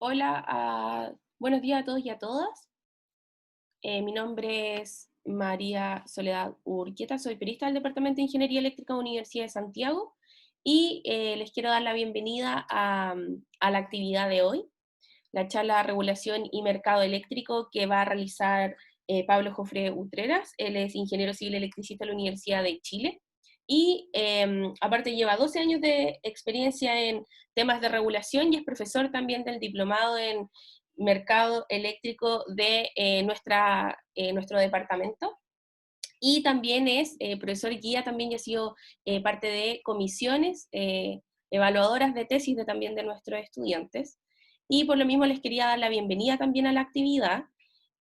Hola, buenos días a todos y a todas. Mi nombre es María Soledad Urquieta, soy periodista del Departamento de Ingeniería Eléctrica de la Universidad de Santiago y les quiero dar la bienvenida a la actividad de hoy, la charla de regulación y mercado eléctrico que va a realizar Pablo Jofre Utreras. Él es ingeniero civil electricista de la Universidad de Chile y aparte lleva 12 años de experiencia en temas de regulación y es profesor también del diplomado en mercado eléctrico de nuestro departamento. Y también es profesor guía también y ha sido parte de comisiones evaluadoras de tesis también de nuestros estudiantes. Y por lo mismo les quería dar la bienvenida también a la actividad.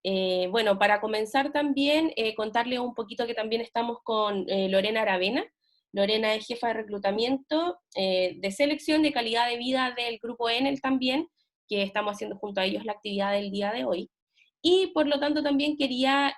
Bueno, para comenzar también, contarles un poquito que también estamos con Lorena Aravena. Lorena es jefa de reclutamiento, de selección de calidad de vida del grupo Enel también, que estamos haciendo junto a ellos la actividad del día de hoy. Y por lo tanto también quería,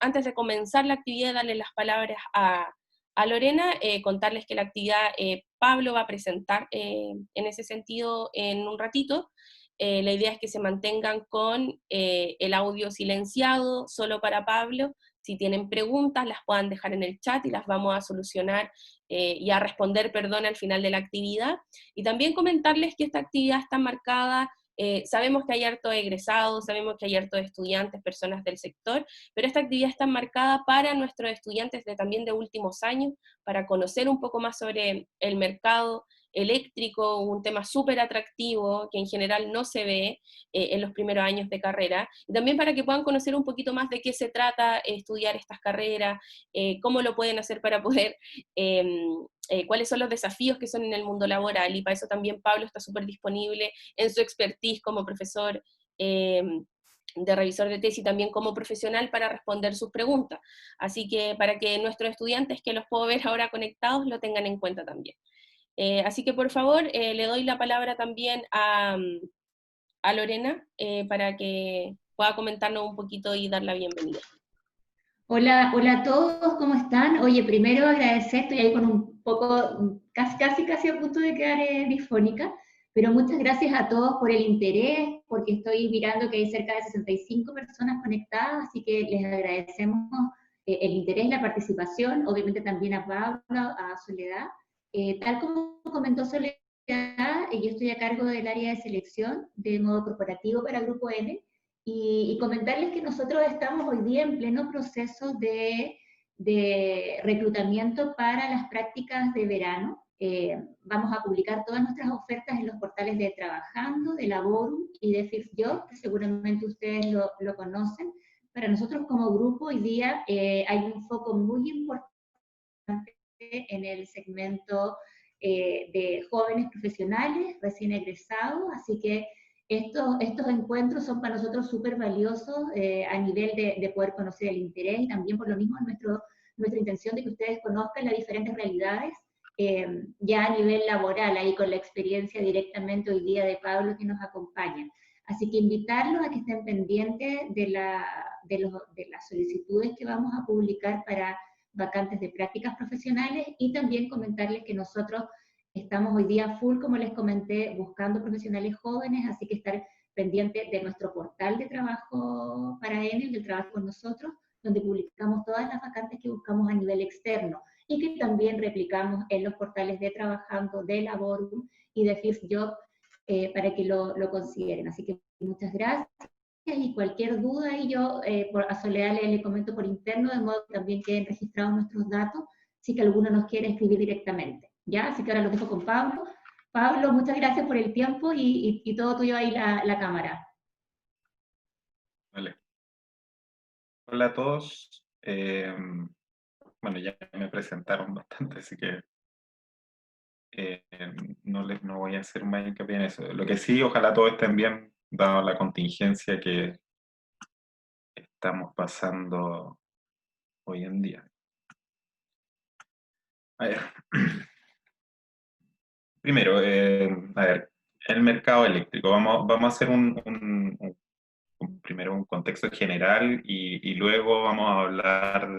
antes de comenzar la actividad, darle las palabras a Lorena, contarles que la actividad Pablo va a presentar en ese sentido en un ratito. La idea es que se mantengan con el audio silenciado, solo para Pablo. Si tienen preguntas, las puedan dejar en el chat y las vamos a solucionar y a responder, perdón, al final de la actividad. Y también comentarles que esta actividad está marcada. Sabemos que hay hartos egresados, sabemos que hay hartos estudiantes, personas del sector, pero esta actividad está marcada para nuestros estudiantes también de últimos años, para conocer un poco más sobre el mercado eléctrico, un tema súper atractivo que en general no se ve en los primeros años de carrera, y también para que puedan conocer un poquito más de qué se trata estudiar estas carreras, cómo lo pueden hacer para poder cuáles son los desafíos que son en el mundo laboral, y para eso también Pablo está súper disponible en su expertise como profesor de revisor de tesis y también como profesional para responder sus preguntas. Así que para que nuestros estudiantes, que los puedo ver ahora conectados, lo tengan en cuenta también. Así que por favor, le doy la palabra también a Lorena para que pueda comentarnos un poquito y dar la bienvenida. Hola, hola a todos, ¿cómo están? Oye, primero agradecer, estoy ahí con un poco, casi a punto de quedar difónica, pero muchas gracias a todos por el interés, porque estoy mirando que hay cerca de 65 personas conectadas, así que les agradecemos el interés, la participación, obviamente también a Pablo, a Soledad. Tal como comentó Soledad, yo estoy a cargo del área de selección de modo corporativo para Grupo N, y comentarles que nosotros estamos hoy día en pleno proceso de reclutamiento para las prácticas de verano. Vamos a publicar todas nuestras ofertas en los portales de Trabajando, de Laborum y de Fifth Job, que seguramente ustedes lo conocen. Para nosotros como grupo hoy día hay un foco muy importante en el segmento de jóvenes profesionales recién egresados, así que estos encuentros son para nosotros súper valiosos a nivel de poder conocer el interés y también por lo mismo nuestra intención de que ustedes conozcan las diferentes realidades ya a nivel laboral, ahí con la experiencia directamente hoy día de Pablo que nos acompaña. Así que invitarlos a que estén pendientes de las solicitudes que vamos a publicar para vacantes de prácticas profesionales y también comentarles que nosotros estamos hoy día full, como les comenté, buscando profesionales jóvenes, así que estar pendiente de nuestro portal de trabajo para Enel, del trabajo con nosotros, donde publicamos todas las vacantes que buscamos a nivel externo y que también replicamos en los portales de Trabajando, de Laborum y de Fifth Job para que lo consideren. Así que muchas gracias y cualquier duda y yo a Soledad le comento por interno, de modo que también queden registrados nuestros datos, si que alguno nos quiere escribir directamente. ¿Ya? Así que ahora lo dejo con Pablo. Pablo, muchas gracias por el tiempo y todo tuyo ahí la cámara. Vale. Hola a todos. Bueno, ya me presentaron bastante, así que eh, no voy a hacer más hincapié en eso. Lo que sí, ojalá todos estén bien, dado la contingencia que estamos pasando hoy en día. A ver. Primero, a ver, el mercado eléctrico. Vamos a hacer primero un contexto general y luego vamos a hablar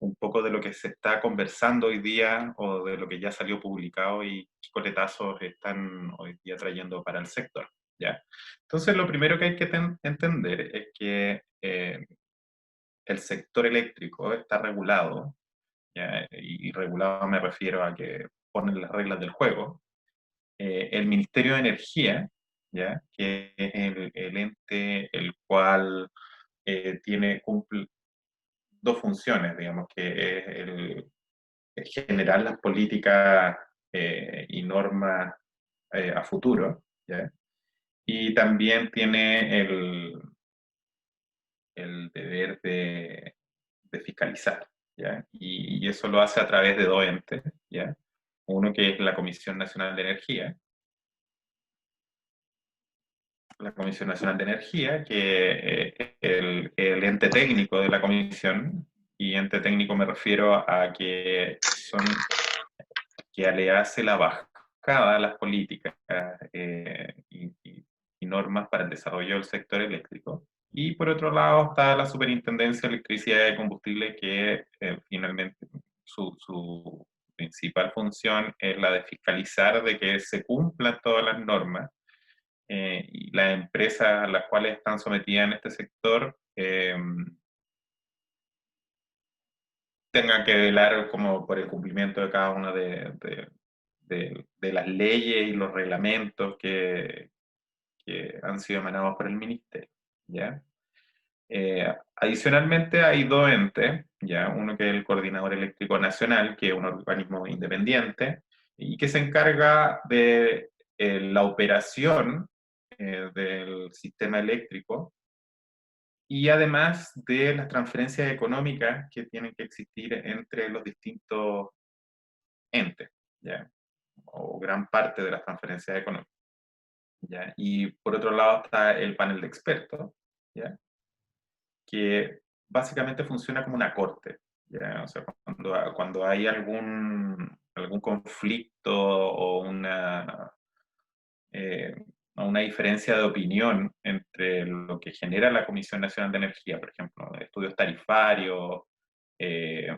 un poco de lo que se está conversando hoy día o de lo que ya salió publicado y qué coletazos están hoy día trayendo para el sector, ¿ya? Entonces, lo primero que hay que entender es que el sector eléctrico está regulado, ¿ya? Y regulado me refiero a que ponen las reglas del juego. El Ministerio de Energía, ¿ya? Que es el ente el cual cumple dos funciones, digamos, que es el generar las políticas y normas a futuro, ¿ya? Y también tiene el deber de fiscalizar, ¿ya? Y eso lo hace a través de dos entes, ¿ya? Uno que es la Comisión Nacional de Energía, que el ente técnico de la comisión, y ente técnico me refiero a que le hace la bajada a las políticas y normas para el desarrollo del sector eléctrico. Y por otro lado está la Superintendencia de Electricidad y Combustible, que finalmente su principal función es la de fiscalizar de que se cumplan todas las normas y las empresas a las cuales están sometidas en este sector tengan que velar como por el cumplimiento de cada una de las leyes y los reglamentos que han sido emanados por el ministerio, ¿ya? Adicionalmente hay dos entes, ¿ya? Uno que es el Coordinador Eléctrico Nacional, que es un organismo independiente y que se encarga de la operación del sistema eléctrico y además de las transferencias económicas que tienen que existir entre los distintos entes, ¿ya? O gran parte de las transferencias económicas, ¿ya? Y por otro lado está el panel de expertos, ¿ya? Que básicamente funciona como una corte, ¿ya? O sea, cuando hay algún conflicto o eh, una diferencia de opinión entre lo que genera la Comisión Nacional de Energía, por ejemplo, estudios tarifarios, eh,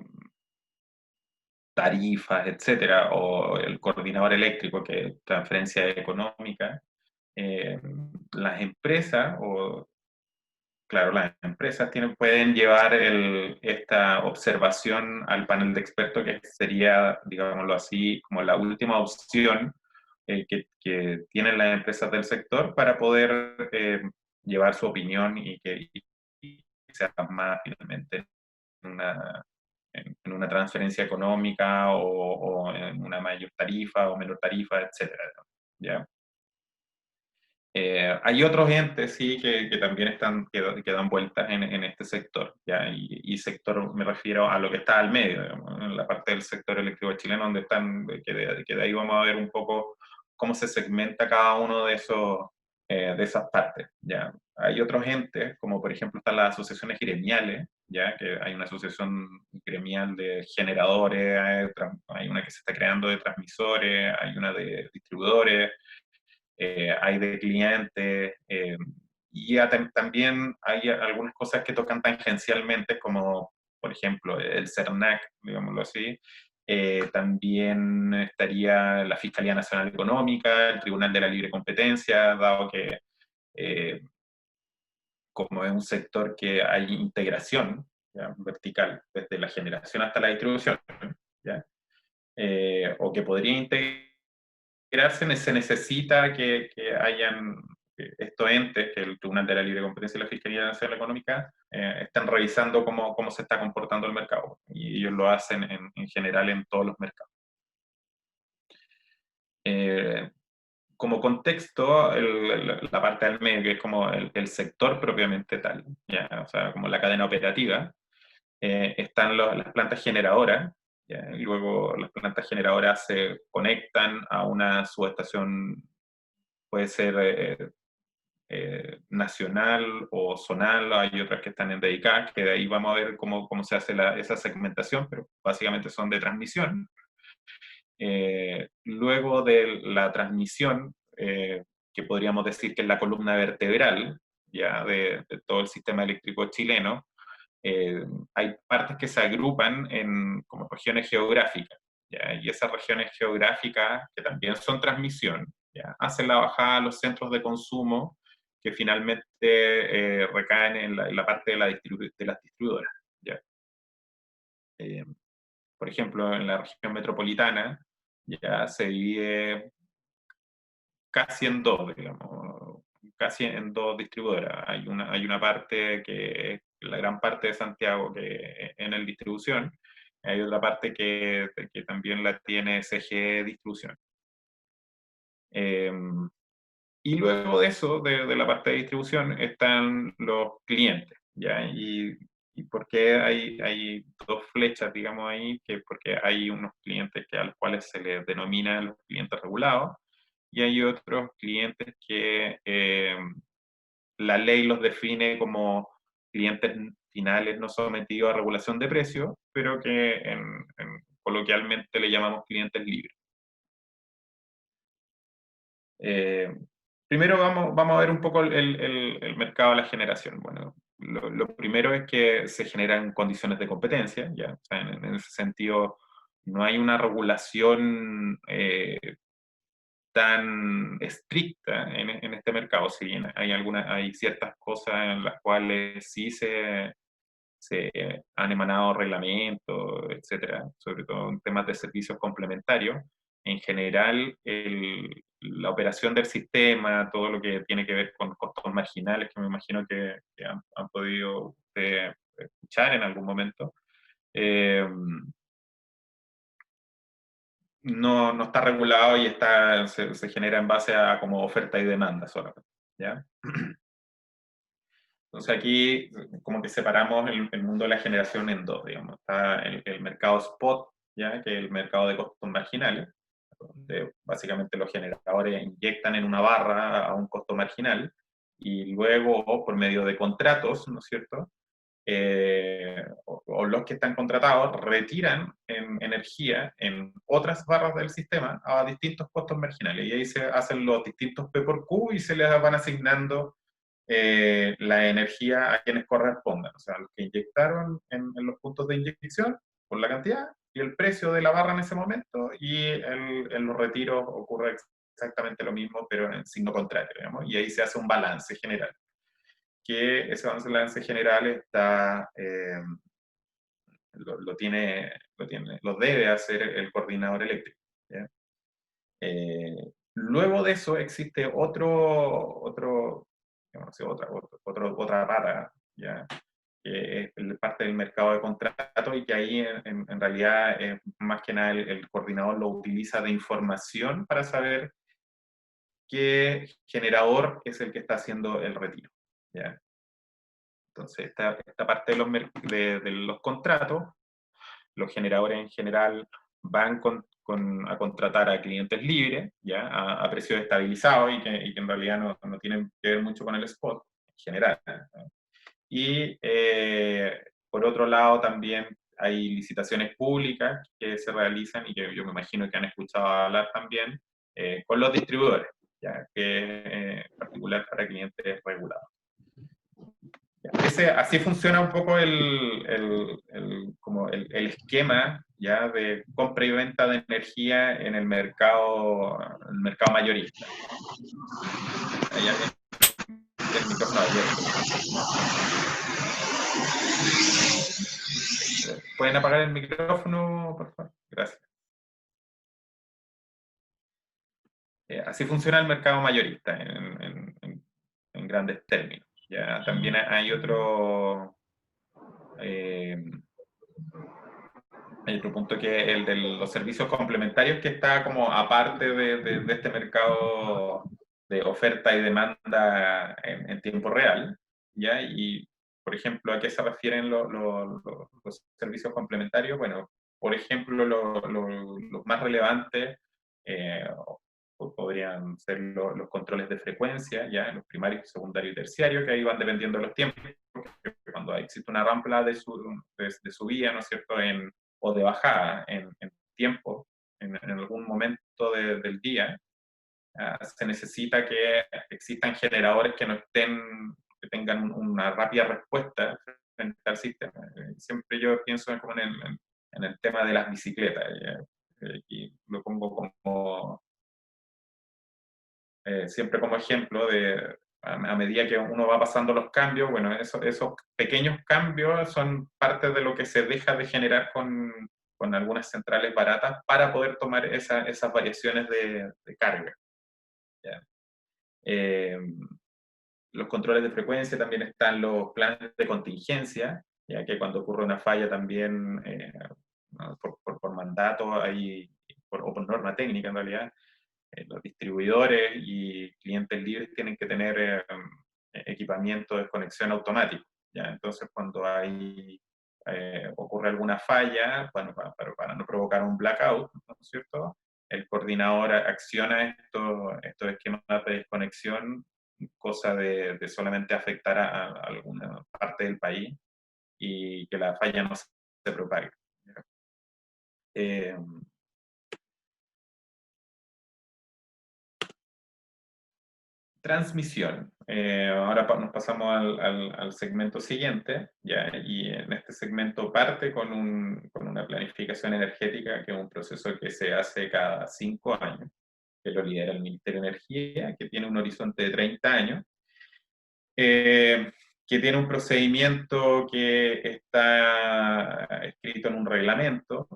tarifas, etcétera, o el coordinador eléctrico, que es transferencia económica, eh, las empresas, claro, las empresas pueden llevar esta observación al panel de expertos, que sería, digámoslo así, como la última opción que tienen las empresas del sector para poder llevar su opinión y que sea más finalmente en una transferencia económica o en una mayor tarifa o menor tarifa, etcétera, ¿ya? Hay otros entes, sí, que también que dan vueltas en este sector, ¿ya? Y sector me refiero a lo que está al medio, digamos, en la parte del sector eléctrico chileno, donde están, que de ahí vamos a ver un poco cómo se segmenta cada uno de esas partes, ¿ya? Hay otros entes, como por ejemplo están las asociaciones gremiales, ¿ya? Que hay una asociación gremial de generadores, hay una que se está creando de transmisores, hay una de distribuidores, hay de clientes, y también hay algunas cosas que tocan tangencialmente, como por ejemplo el CERNAC, digámoslo así. También estaría la Fiscalía Nacional Económica, el Tribunal de la Libre Competencia, dado que como es un sector que hay integración, ¿ya? Vertical, desde la generación hasta la distribución, ¿ya? O que podría integrarse, se necesita que hayan estos entes, que el Tribunal de la Libre Competencia y la Fiscalía Nacional Económica, están revisando cómo se está comportando el mercado. Y ellos lo hacen en general en todos los mercados. Como contexto, la parte del medio, que es como el sector propiamente tal, ¿ya? O sea, como la cadena operativa, están las plantas generadoras, ¿ya? Y luego las plantas generadoras se conectan a una subestación, puede ser nacional o zonal, hay otras que están en dedicadas, que de ahí vamos a ver cómo se hace esa segmentación, pero básicamente son de transmisión. Luego de la transmisión, que podríamos decir que es la columna vertebral ya de todo el sistema eléctrico chileno, hay partes que se agrupan en como regiones geográficas, ¿ya? Y esas regiones geográficas, que también son transmisión, ¿ya? Hacen la bajada a los centros de consumo que finalmente recaen en la parte de las distribuidoras, ¿ya? Por ejemplo, en la región metropolitana ya se divide casi en dos, digamos, casi en dos distribuidoras. Hay una parte que es la gran parte de Santiago que en el distribución, hay otra parte que también la tiene CGE Distribución. Y luego de eso, de la parte de distribución, están los clientes, ¿ya? Y por qué hay dos flechas, digamos, ahí, que porque hay unos clientes a los cuales se les denomina los clientes regulados, y hay otros clientes que la ley los define como clientes finales no sometidos a regulación de precios, pero que coloquialmente le llamamos clientes libres. Primero vamos a ver un poco el mercado de la generación. Bueno, lo primero es que se generan condiciones de competencia, ¿ya? O sea, en ese sentido, no hay una regulación tan estricta en este mercado, si bien hay ciertas cosas en las cuales sí se han emanado reglamentos, etcétera, sobre todo en temas de servicios complementarios. En general, la operación del sistema, todo lo que tiene que ver con costos marginales, que me imagino que han podido escuchar en algún momento, no está regulado y se genera en base a como oferta y demanda solamente, ¿ya? Entonces aquí como que separamos el mundo de la generación en dos, digamos. Está el mercado spot, ¿ya? Que es el mercado de costos marginales, donde básicamente los generadores inyectan en una barra a un costo marginal y luego por medio de contratos, ¿no es cierto? O los que están contratados retiran energía en otras barras del sistema a distintos costos marginales. Y ahí se hacen los distintos P por Q y se les van asignando la energía a quienes correspondan. O sea, los que inyectaron en los puntos de inyección por la cantidad y el precio de la barra en ese momento, y en los retiros ocurre exactamente lo mismo, pero en signo contrario, digamos, y ahí se hace un balance general. Que ese balance general está, lo debe hacer el coordinador eléctrico, ¿ya? Luego de eso existe digamos, otra pata, ¿ya? Que es parte del mercado de contratos y que ahí en realidad más que nada el coordinador lo utiliza de información para saber qué generador es el que está haciendo el retiro, ¿ya? Entonces, esta parte de los contratos, los generadores en general van a contratar a clientes libres, ¿ya? A precios estabilizados y que en realidad no tienen que ver mucho con el spot en general, ¿no? Y por otro lado también hay licitaciones públicas que se realizan y que yo me imagino que han escuchado hablar también con los distribuidores, ¿ya? Que en particular para clientes regulados. Así funciona un poco como el esquema, ¿ya? De compra y venta de energía en el mercado mayorista. Ahí el micrófono abierto. ¿Pueden apagar el micrófono, por favor? Gracias. Así funciona el mercado mayorista en grandes términos. Ya también hay otro punto que es el de los servicios complementarios, que está como aparte de este mercado de oferta y demanda en tiempo real, ¿ya? Y, por ejemplo, ¿a qué se refieren los servicios complementarios? Bueno, por ejemplo, los más relevantes podrían ser los controles de frecuencia, ya, los primarios, secundarios y terciarios, que ahí van dependiendo de los tiempos, porque cuando existe una rampa de subida, ¿no es cierto?, o de bajada en tiempo, en algún momento del día, se necesita que existan generadores que tengan una rápida respuesta frente al sistema. Siempre yo pienso como en el tema de las bicicletas, y lo pongo como siempre como ejemplo de a medida que uno va pasando los cambios, bueno, esos pequeños cambios son parte de lo que se deja de generar con algunas centrales baratas para poder tomar esas variaciones de carga. ¿Ya? Los controles de frecuencia, también están los planes de contingencia, ya que cuando ocurre una falla también, ¿no? por mandato o por norma técnica en realidad, los distribuidores y clientes libres tienen que tener equipamiento de conexión automático. ¿Ya? Entonces, cuando ocurre alguna falla, bueno, para no provocar un blackout, ¿no es cierto? El coordinador acciona estos esquemas de desconexión, cosa de solamente afectar a alguna parte del país y que la falla no se propague. Transmisión. Ahora nos pasamos al segmento siguiente, ¿ya? Y en este segmento parte con una planificación energética, que es un proceso que se hace cada 5 años, que lo lidera el Ministerio de Energía, que tiene un horizonte de 30 años, que tiene un procedimiento que está escrito en un reglamento,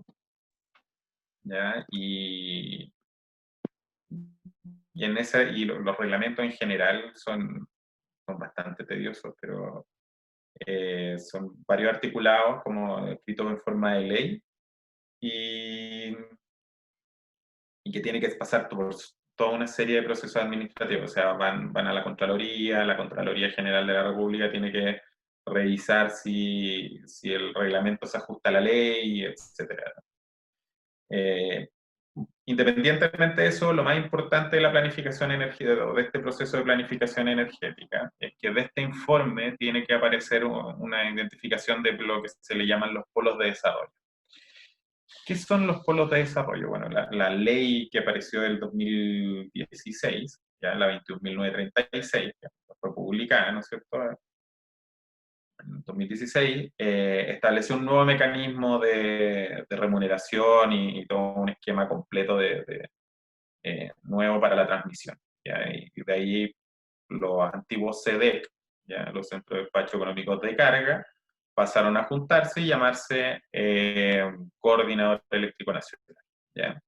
¿ya? Y los reglamentos en general son bastante tediosos, pero son varios articulados como escritos en forma de ley y que tiene que pasar por toda una serie de procesos administrativos. O sea, van a la Contraloría General de la República tiene que revisar si el reglamento se ajusta a la ley, etc. Independientemente de eso, lo más importante de la planificación energética, de este proceso de planificación energética, es que de este informe tiene que aparecer una identificación de lo que se le llaman los polos de desarrollo. ¿Qué son los polos de desarrollo? Bueno, la ley que apareció del 2016, ya la 21.936, que fue publicada, ¿no es cierto?, en 2016, estableció un nuevo mecanismo de remuneración y todo un esquema completo nuevo para la transmisión. ¿Ya? Y de ahí los antiguos CDEC, ¿ya? Los Centros de Despacho Económicos de Carga, pasaron a juntarse y llamarse Coordinador Eléctrico Nacional. ¿Ya?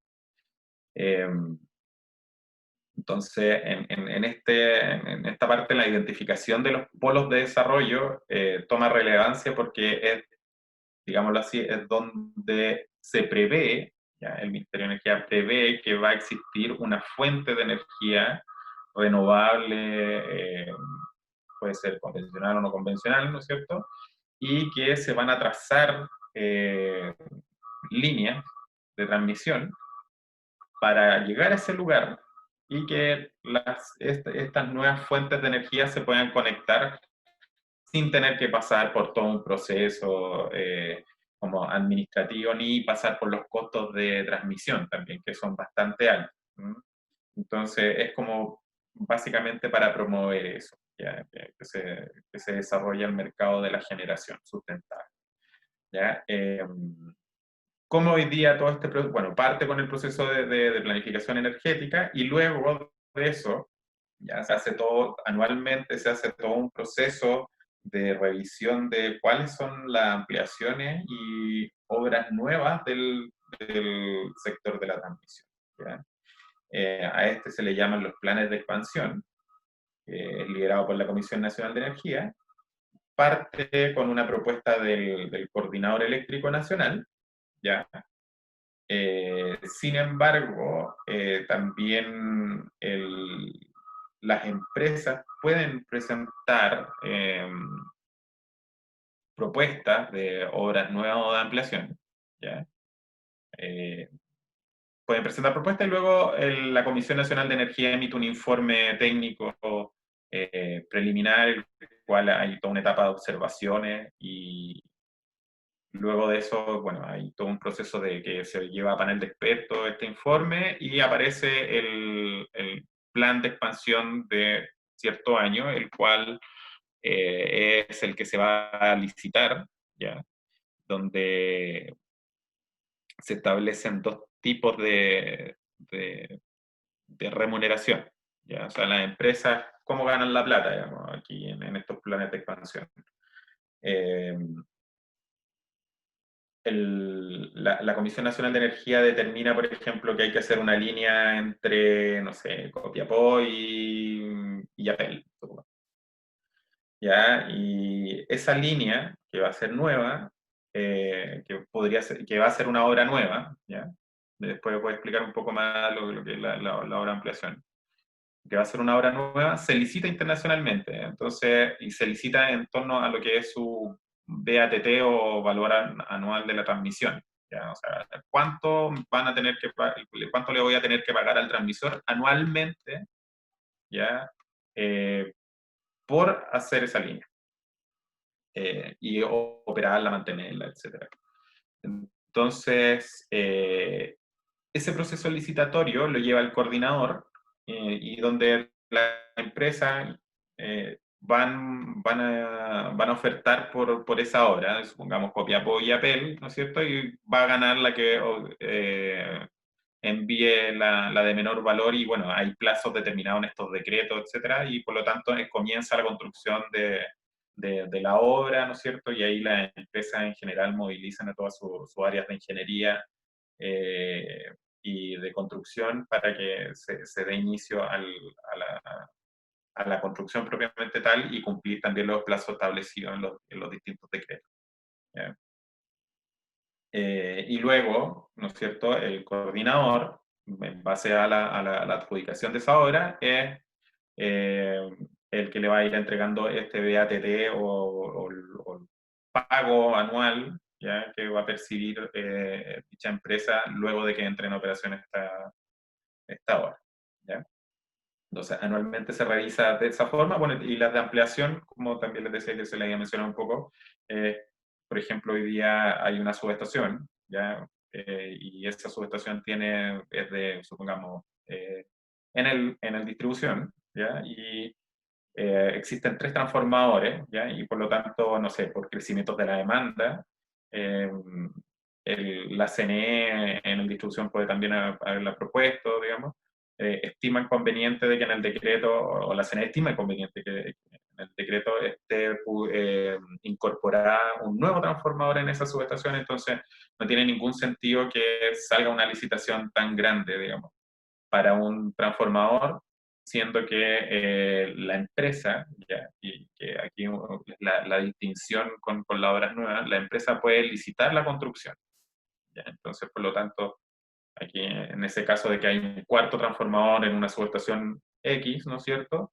Entonces, en esta parte, la identificación de los polos de desarrollo toma relevancia porque es, digámoslo así, es donde se prevé, ¿ya? El Ministerio de Energía prevé que va a existir una fuente de energía renovable, puede ser convencional o no convencional, ¿no es cierto? Y que se van a trazar líneas de transmisión para llegar a ese lugar y que estas nuevas fuentes de energía se puedan conectar sin tener que pasar por todo un proceso como administrativo, ni pasar por los costos de transmisión también, que son bastante altos. Entonces, es como básicamente para promover eso, ¿ya? Que se desarrolle el mercado de la generación sustentable. ¿Ya? Como hoy día todo este proceso, bueno, parte con el proceso de planificación energética y luego de eso, ya se hace todo, anualmente se hace todo un proceso de revisión de cuáles son las ampliaciones y obras nuevas del sector de la transmisión. ¿Ya? A este se le llaman los planes de expansión, que es liderado por la Comisión Nacional de Energía. Parte con una propuesta del Coordinador Eléctrico Nacional, ¿ya? Sin embargo, también las empresas pueden presentar propuestas de obras nuevas o de ampliación, ¿ya? Pueden presentar propuestas y luego la Comisión Nacional de Energía emite un informe técnico preliminar, en el cual hay toda una etapa de observaciones y luego de eso, bueno, hay todo un proceso de que se lleva a panel de expertos este informe y aparece el plan de expansión de cierto año, el cual es el que se va a licitar, ¿ya? Donde se establecen dos tipos de remuneración, ¿ya? O sea, las empresas, ¿cómo ganan la plata, digamos, aquí en estos planes de expansión? Eh, la Comisión Nacional de Energía determina, por ejemplo, que hay que hacer una línea entre, no sé, Copiapó y Apel, ¿ya? Y esa línea, que va a ser nueva, que va a ser una obra nueva, ¿ya? Después voy a explicar un poco más lo que es la obra de ampliación, que va a ser una obra nueva, se licita internacionalmente, entonces, y se licita en torno a lo que es su DATT o valor anual de la transmisión, ¿ya? O sea, ¿cuánto van a tener cuánto le voy a tener que pagar al transmisor anualmente, ¿ya? Por hacer esa línea, y operarla, mantenerla, etc. Entonces, ese proceso licitatorio lo lleva el coordinador, y donde la empresa van a ofertar por esa obra, supongamos Copiapó y Apel, ¿no es cierto? Y va a ganar la que envíe la de menor valor, y bueno, hay plazos determinados en estos decretos, etcétera, y por lo tanto comienza la construcción de la obra, ¿no es cierto? Y ahí las empresas en general movilizan a todas sus áreas de ingeniería y de construcción para que se dé inicio a la construcción propiamente tal, y cumplir también los plazos establecidos en los distintos decretos, ¿ya? Y luego, ¿no es cierto?, el coordinador, en base a la adjudicación de esa obra, es eh, el que le va a ir entregando este BATT o el pago anual, ¿ya?, que va a percibir dicha empresa luego de que entre en operación esta obra, ¿ya? Entonces, anualmente se revisa de esa forma. Bueno, y las de ampliación, como también les decía que se les había mencionado un poco, por ejemplo, hoy día hay una subestación, ¿ya? Y esa subestación es de, supongamos, en el distribución, ¿ya? Y existen 3 transformadores, ¿ya? Y por lo tanto, no sé, por crecimientos de la demanda, eh, la CNE en el distribución puede también haberla propuesto, digamos, estima conveniente de que en el decreto, o la CNE estima conveniente que en el decreto esté incorporada un nuevo transformador en esa subestación. Entonces no tiene ningún sentido que salga una licitación tan grande, digamos, para un transformador, siendo que la empresa, ¿ya? Y que aquí la distinción con las obras nuevas, la empresa puede licitar la construcción, ¿ya? Entonces, por lo tanto, aquí en ese caso de que hay un cuarto transformador en una subestación X, ¿no es cierto?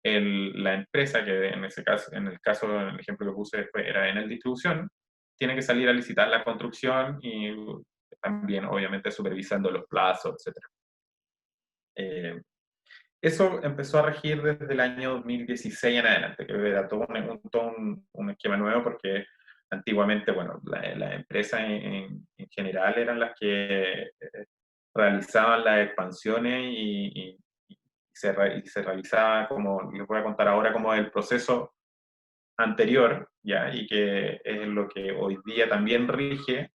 La empresa, que en ese caso, en el ejemplo que puse era en el distribución, tiene que salir a licitar la construcción, y también obviamente supervisando los plazos, etc. Eso empezó a regir desde el año 2016 en adelante, que era todo un esquema nuevo, porque antiguamente, bueno, las empresas en general eran las que realizaban las expansiones, y se realizaba, como les voy a contar ahora, como el proceso anterior, ¿ya? Y que es lo que hoy día también rige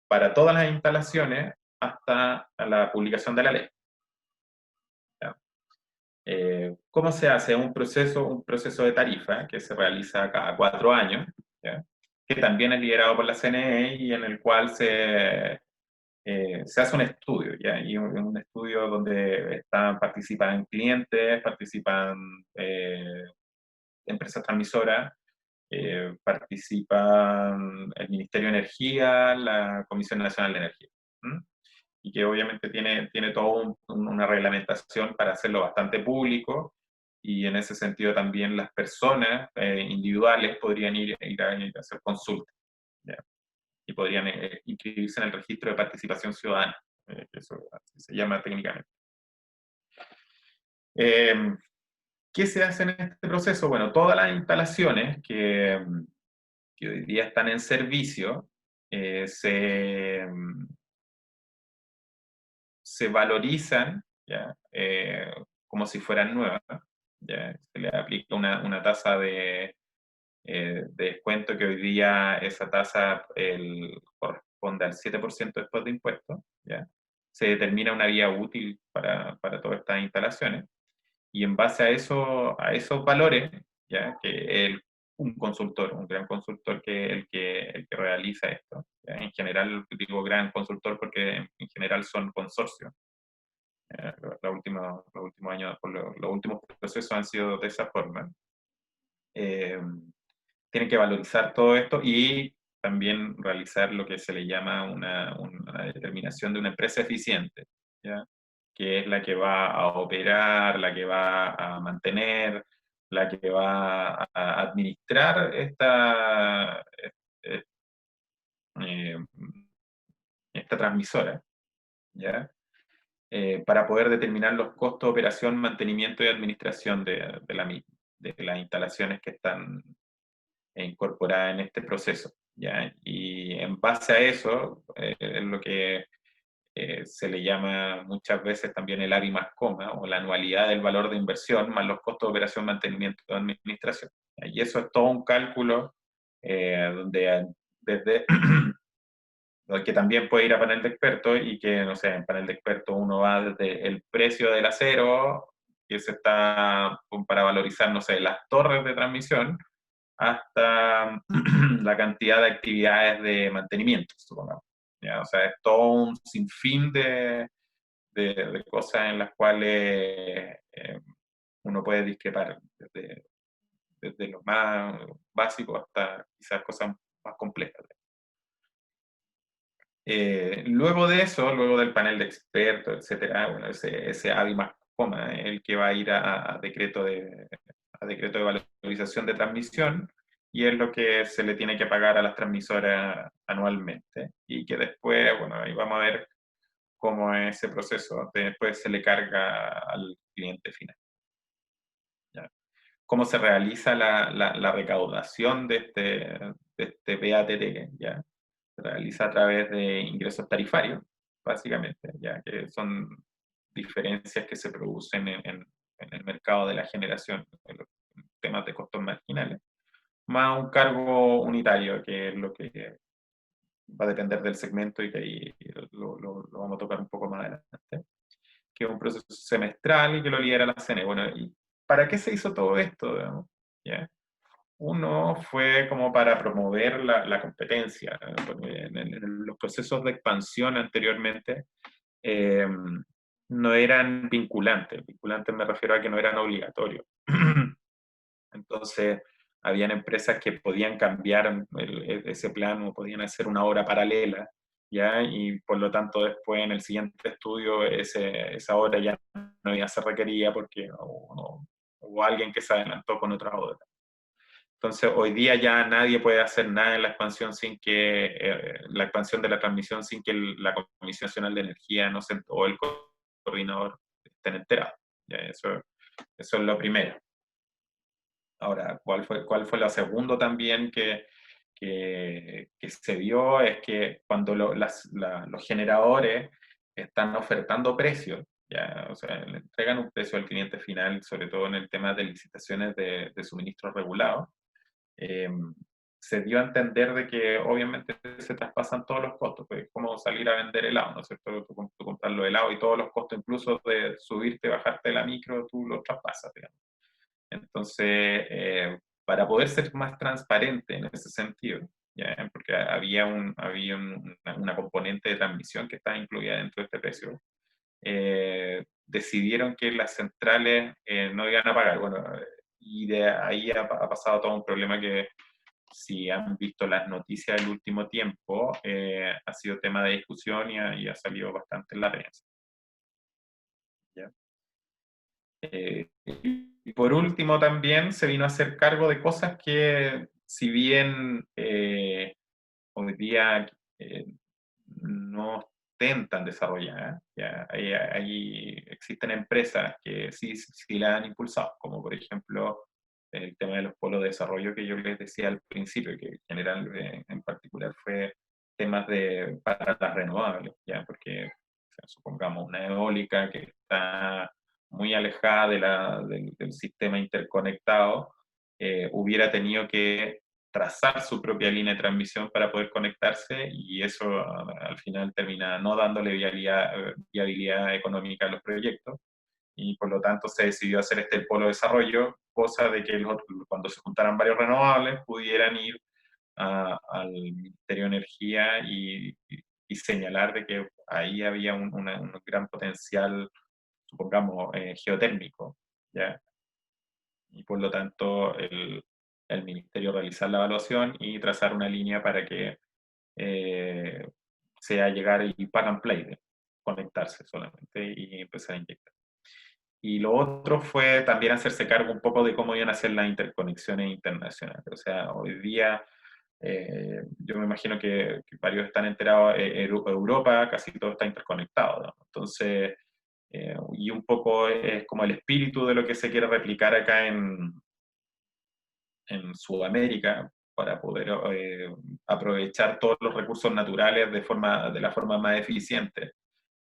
para todas las instalaciones hasta la publicación de la ley, ¿ya? ¿Cómo se hace? Un proceso de tarifa que se realiza cada 4 años, ¿ya? Que también es liderado por la CNE, y en el cual se hace un estudio, ¿ya? Y un estudio donde participan clientes, participan empresas transmisoras, participan el Ministerio de Energía, la Comisión Nacional de Energía. ¿Mm? Y que obviamente tiene toda una reglamentación para hacerlo bastante público, y en ese sentido también las personas individuales podrían ir a hacer consultas, ¿ya? Y podrían inscribirse en el registro de participación ciudadana, que eso así se llama técnicamente. ¿Qué se hace en este proceso? Bueno, todas las instalaciones que hoy día están en servicio se valorizan, ¿ya? Como si fueran nuevas, ¿ya? Se le aplica una tasa de descuento que hoy día esa tasa corresponde al 7% después de impuestos, ¿ya? Se determina una vía útil para todas estas instalaciones y en base a esos valores, ¿ya? Que un consultor, un gran consultor el que realiza esto, ¿ya? En general digo gran consultor porque en general son consorcios. Los últimos años, los últimos procesos han sido de esa forma. Tienen que valorizar todo esto y también realizar lo que se le llama una determinación de una empresa eficiente, ¿ya? Que es la que va a operar, la que va a mantener, la que va a administrar eh, eh, esta transmisora, ¿ya? Para poder determinar los costos de operación, mantenimiento y administración de las instalaciones que están incorporada en este proceso, ¿ya? Y en base a eso, es lo que se le llama muchas veces también el ARI más coma, o la anualidad del valor de inversión, más los costos de operación, mantenimiento y administración. ¿Ya? Y eso es todo un cálculo donde desde que también puede ir a panel de expertos y que, no sé, en panel de expertos uno va desde el precio del acero, que se está para valorizar, no sé, las torres de transmisión, hasta la cantidad de actividades de mantenimiento, supongamos. ¿Ya? O sea, es todo un sinfín de cosas en las cuales uno puede discrepar, desde lo más básico hasta quizás cosas más complejas. Luego de eso, luego del panel de expertos, etcétera, bueno, ese ADI más coma, el que va a ir a decreto de valorización de transmisión, y es lo que se le tiene que pagar a las transmisoras anualmente, y que después, bueno, ahí vamos a ver cómo es ese proceso, después se le carga al cliente final. ¿Ya? Cómo se realiza la recaudación de este PATT, ¿ya? Se realiza a través de ingresos tarifarios, básicamente, ya que son diferencias que se producen en el mercado de la generación, en los temas de costos marginales, más un cargo unitario, que es lo que va a depender del segmento y que ahí lo vamos a tocar un poco más adelante, que es un proceso semestral y que lo lidera la CNE. Bueno, ¿y para qué se hizo todo esto? Digamos? ¿Ya? Uno fue como para promover la competencia. Porque en los procesos de expansión anteriormente eh, no eran vinculantes. Vinculantes me refiero a que no eran obligatorios. Entonces, habían empresas que podían cambiar ese plan o podían hacer una obra paralela, ¿ya? Y por lo tanto después en el siguiente estudio esa obra ya no se requería porque hubo alguien que se adelantó con otra obra. Entonces, hoy día ya nadie puede hacer nada en la expansión la expansión de la transmisión sin que la Comisión Nacional de Energía o el coordinador estén enterados. ¿Ya? Eso es lo primero. Ahora, ¿cuál fue lo segundo también que se vio? Es que cuando los generadores están ofertando precios, ya, o sea, le entregan un precio al cliente final, sobre todo en el tema de licitaciones de suministros regulados, eh, se dio a entender de que obviamente se traspasan todos los costos, pues es como salir a vender helado, ¿no es cierto? Tú compras los helados y todos los costos, incluso de subirte, bajarte de la micro, tú los traspasas, digamos. Entonces, para poder ser más transparente en ese sentido, ¿ya? Porque había una componente de transmisión que estaba incluida dentro de este precio, decidieron que las centrales no iban a pagar. Bueno, y de ahí ha pasado todo un problema que, si han visto las noticias del último tiempo, ha sido tema de discusión y ha salido bastante en la prensa. ¿Ya? Y por último también se vino a hacer cargo de cosas que, si bien hoy día no estén tan desarrolladas, ya existen empresas que sí la han impulsado, como por ejemplo el tema de los polos de desarrollo que yo les decía al principio, que en general en particular fue temas para las renovables, ya, porque o sea, supongamos una eólica que está muy alejada del sistema interconectado, hubiera tenido que trazar su propia línea de transmisión para poder conectarse, y eso al final termina no dándole viabilidad económica a los proyectos, y por lo tanto se decidió hacer este polo de desarrollo, cosa de que cuando se juntaran varios renovables pudieran ir al Ministerio de Energía y señalar de que ahí había un gran potencial, supongamos, geotérmico, ¿ya? Y por lo tanto el Ministerio realizar la evaluación y trazar una línea para que sea llegar y plug and play, conectarse solamente y empezar a inyectar. Y lo otro fue también hacerse cargo un poco de cómo iban a ser las interconexiones internacionales. O sea, hoy día yo me imagino que varios están enterados, Europa casi todo está interconectado, ¿no? Entonces, y un poco es como el espíritu de lo que se quiere replicar acá en Sudamérica, para poder aprovechar todos los recursos naturales de la forma más eficiente,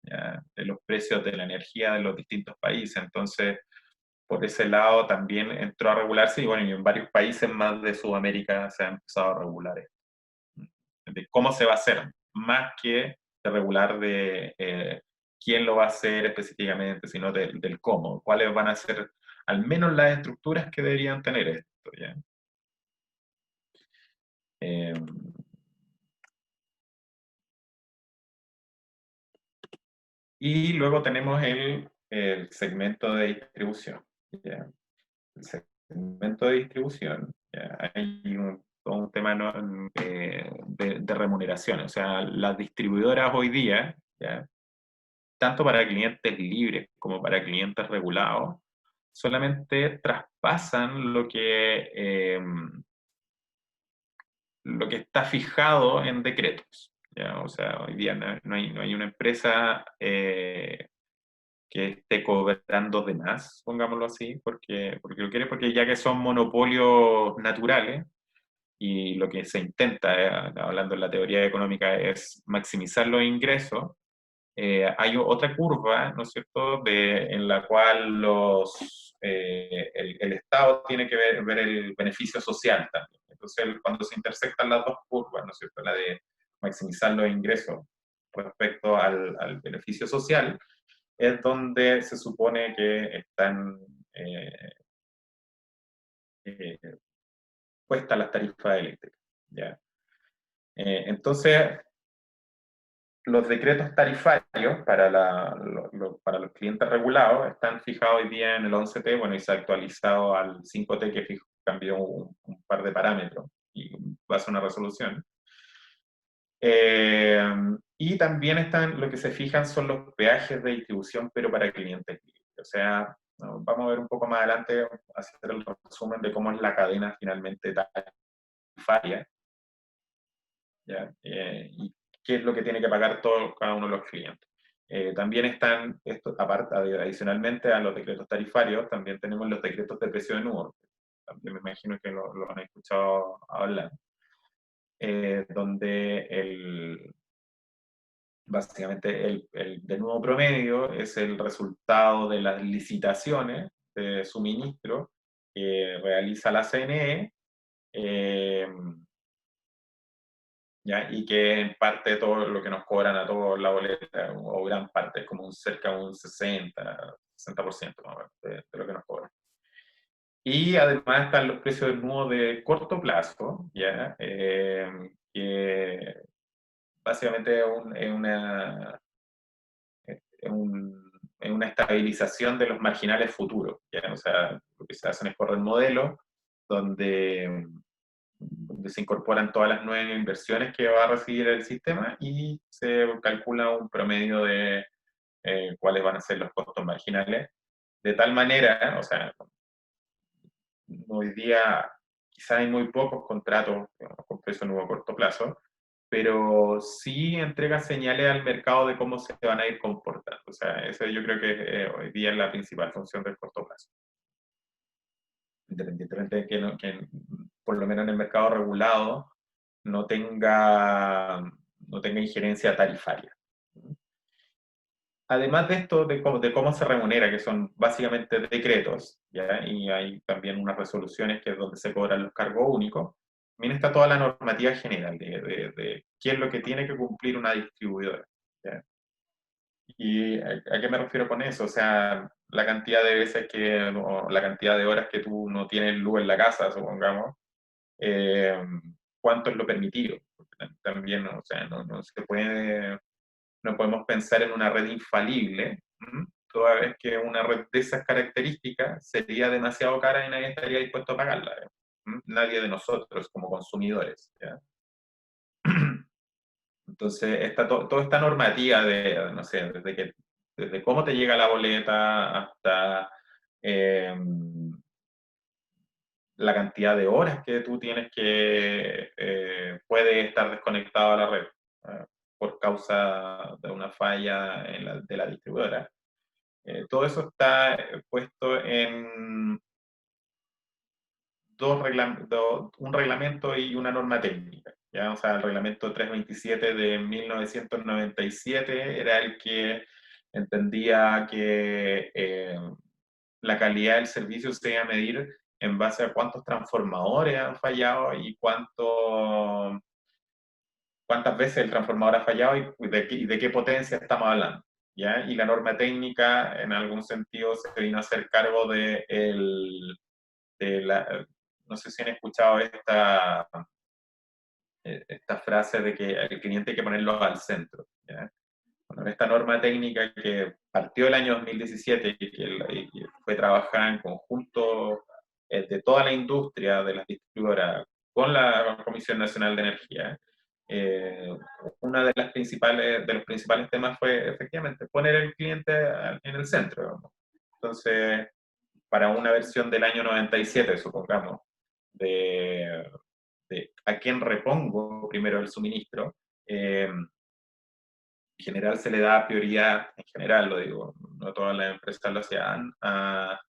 ¿ya? De los precios de la energía de los distintos países. Entonces, por ese lado también entró a regularse, y bueno, y en varios países más de Sudamérica se ha empezado a regular esto. De cómo se va a hacer, más que de regular de quién lo va a hacer específicamente, sino del cómo, cuáles van a ser al menos las estructuras que deberían tener esto, ¿ya? Eh, y luego tenemos el segmento de distribución, ¿ya? El segmento de distribución, ¿ya? Hay todo un tema, ¿no? De remuneración. O sea, las distribuidoras hoy día, ¿ya? Tanto para clientes libres como para clientes regulados, solamente traspasan lo que está fijado en decretos, ¿ya? O sea, hoy día no hay una empresa que esté cobrando de más, pongámoslo así, porque lo quiere, porque ya que son monopolios naturales, y lo que se intenta, hablando en la teoría económica, es maximizar los ingresos. Hay otra curva, ¿no es cierto?, en la cual el Estado tiene que ver el beneficio social también. Entonces, cuando se intersectan las dos curvas, ¿no es cierto?, la de maximizar los ingresos respecto al beneficio social, es donde se supone que están eh, puestas las tarifas eléctricas, ¿ya? Entonces, los decretos tarifarios para los clientes regulados están fijados hoy día en el 11T, bueno, y se ha actualizado al 5T, que cambió un par de parámetros y va a ser una resolución. Y también lo que se fijan son los peajes de distribución, pero para clientes libres. O sea, ¿no? Vamos a ver un poco más adelante, hacer el resumen de cómo es la cadena finalmente tarifaria, ¿ya? Y qué es lo que tiene que pagar cada uno de los clientes. También están, aparte, adicionalmente a los decretos tarifarios, también tenemos los decretos de precio de nudo. También me imagino que lo han escuchado hablar. Donde básicamente el denudo promedio es el resultado de las licitaciones de suministro que realiza la CNE, ¿ya? Y que en parte todo lo que nos cobran a todos la boleta, o gran parte, como cerca de un 60% más o menos de lo que nos cobran. Y además están los precios del nudo de corto plazo, ¿ya? Que básicamente es una estabilización de los marginales futuros, ¿ya? O sea, lo que se hacen es correr modelos donde se incorporan todas las nuevas inversiones que va a recibir el sistema, y se calcula un promedio de cuáles van a ser los costos marginales, de tal manera, o sea, hoy día quizá hay muy pocos contratos, digamos, con precio nuevo a corto plazo, pero sí entrega señales al mercado de cómo se van a ir comportando. O sea, eso yo creo que hoy día es la principal función del corto plazo. Independientemente de que por lo menos en el mercado regulado no tenga injerencia tarifaria. además de esto, de cómo se remunera, que son básicamente decretos, ¿ya? Y hay también unas resoluciones que es donde se cobran los cargos únicos, también está toda la normativa general de qué es lo que tiene que cumplir una distribuidora, ¿ya? ¿Y a qué me refiero con eso? O sea, la cantidad de veces o la cantidad de horas que tú no tienes luz en la casa, supongamos, eh, cuánto es lo permitido. Porque también, o sea, no se puede, no podemos pensar en una red infalible, toda vez que una red de esas características sería demasiado cara y nadie estaría dispuesto a pagarla. Nadie de nosotros como consumidores, ¿ya? Entonces, toda esta normativa no sé, desde cómo te llega la boleta hasta eh, la cantidad de horas que tú tienes que puede estar desconectado a la red por causa de una falla de la distribuidora. Todo eso está puesto en un reglamento y una norma técnica. ¿Ya? O sea, el reglamento 327 de 1997 era el que entendía que la calidad del servicio se iba a medir en base a cuántos transformadores han fallado y cuántas veces el transformador ha fallado y de qué potencia estamos hablando. ¿Ya? Y la norma técnica, en algún sentido, se vino a hacer cargo de la, no sé si han escuchado esta frase de que el cliente hay que ponerlo al centro. ¿Ya? Bueno, esta norma técnica que partió el año 2017 y que fue trabajada en conjunto de toda la industria de las distribuidoras con la Comisión Nacional de Energía, eh, una de los principales temas fue efectivamente poner el cliente en el centro. Digamos. Entonces, para una versión del año 97, supongamos, de a quién repongo primero el suministro, en general se le da prioridad, en general lo digo, no todas las empresas lo hacían, a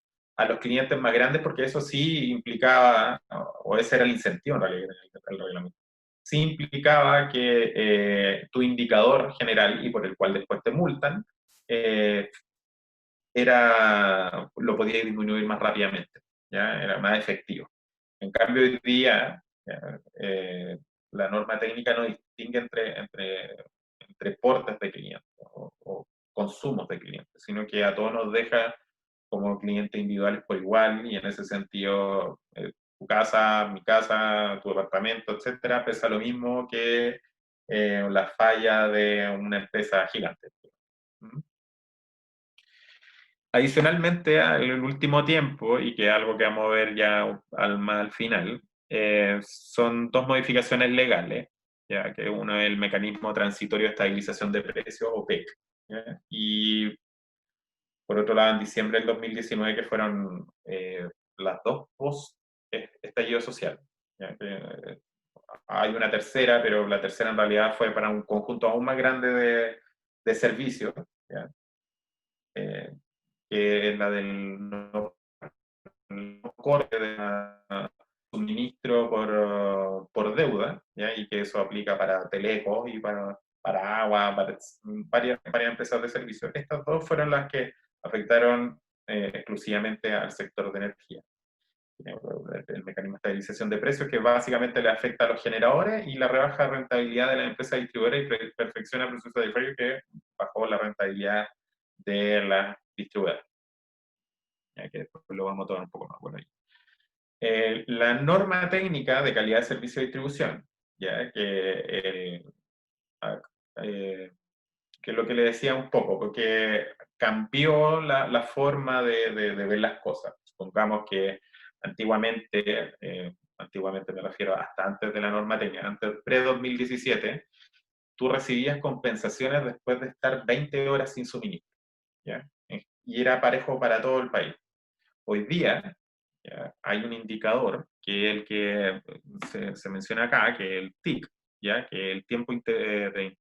los clientes más grandes porque eso sí implicaba, o ese era el incentivo en realidad el reglamento, sí implicaba que tu indicador general y por el cual después te multan, eh, lo podía disminuir más rápidamente, ¿ya? Era más efectivo. En cambio, hoy día, la norma técnica no distingue entre portes de clientes o consumos de clientes, sino que a todos nos deja como clientes individuales por igual y en ese sentido, tu casa, mi casa, tu departamento, etcétera, pesa lo mismo que la falla de una empresa gigante. ¿Mm? Adicionalmente, en el último tiempo, y que es algo que vamos a ver ya más al final, son dos modificaciones legales, ya que uno es el mecanismo transitorio de estabilización de precios, o PEC, ¿ya? Y por otro lado, en diciembre del 2019, que fueron las dos post-estallido social. ¿Ya? Hay una tercera, pero la tercera en realidad fue para un conjunto aún más grande de servicios, ¿ya? Que es la del no corte de suministro por deuda, ¿ya? Y que eso aplica para telecos y para agua, para varias empresas de servicios. Estas dos fueron las que afectaron exclusivamente al sector de energía. El mecanismo de estabilización de precios que básicamente le afecta a los generadores y la rebaja de rentabilidad de la empresa distribuidora y perfecciona el proceso de fallo que bajó la rentabilidad de las distribuidoras. Ya que después lo vamos a tomar un poco más por ahí. La norma técnica de calidad de servicio de distribución, ya que es lo que le decía un poco, porque cambió la forma de ver las cosas. Supongamos que antiguamente me refiero hasta antes de la norma técnica, antes pre-2017, tú recibías compensaciones después de estar 20 horas sin suministro, ¿ya? Y era parejo para todo el país. Hoy día, ¿ya? Hay un indicador que es el que se menciona acá, que es el TIC, ¿ya? Que es el tiempo de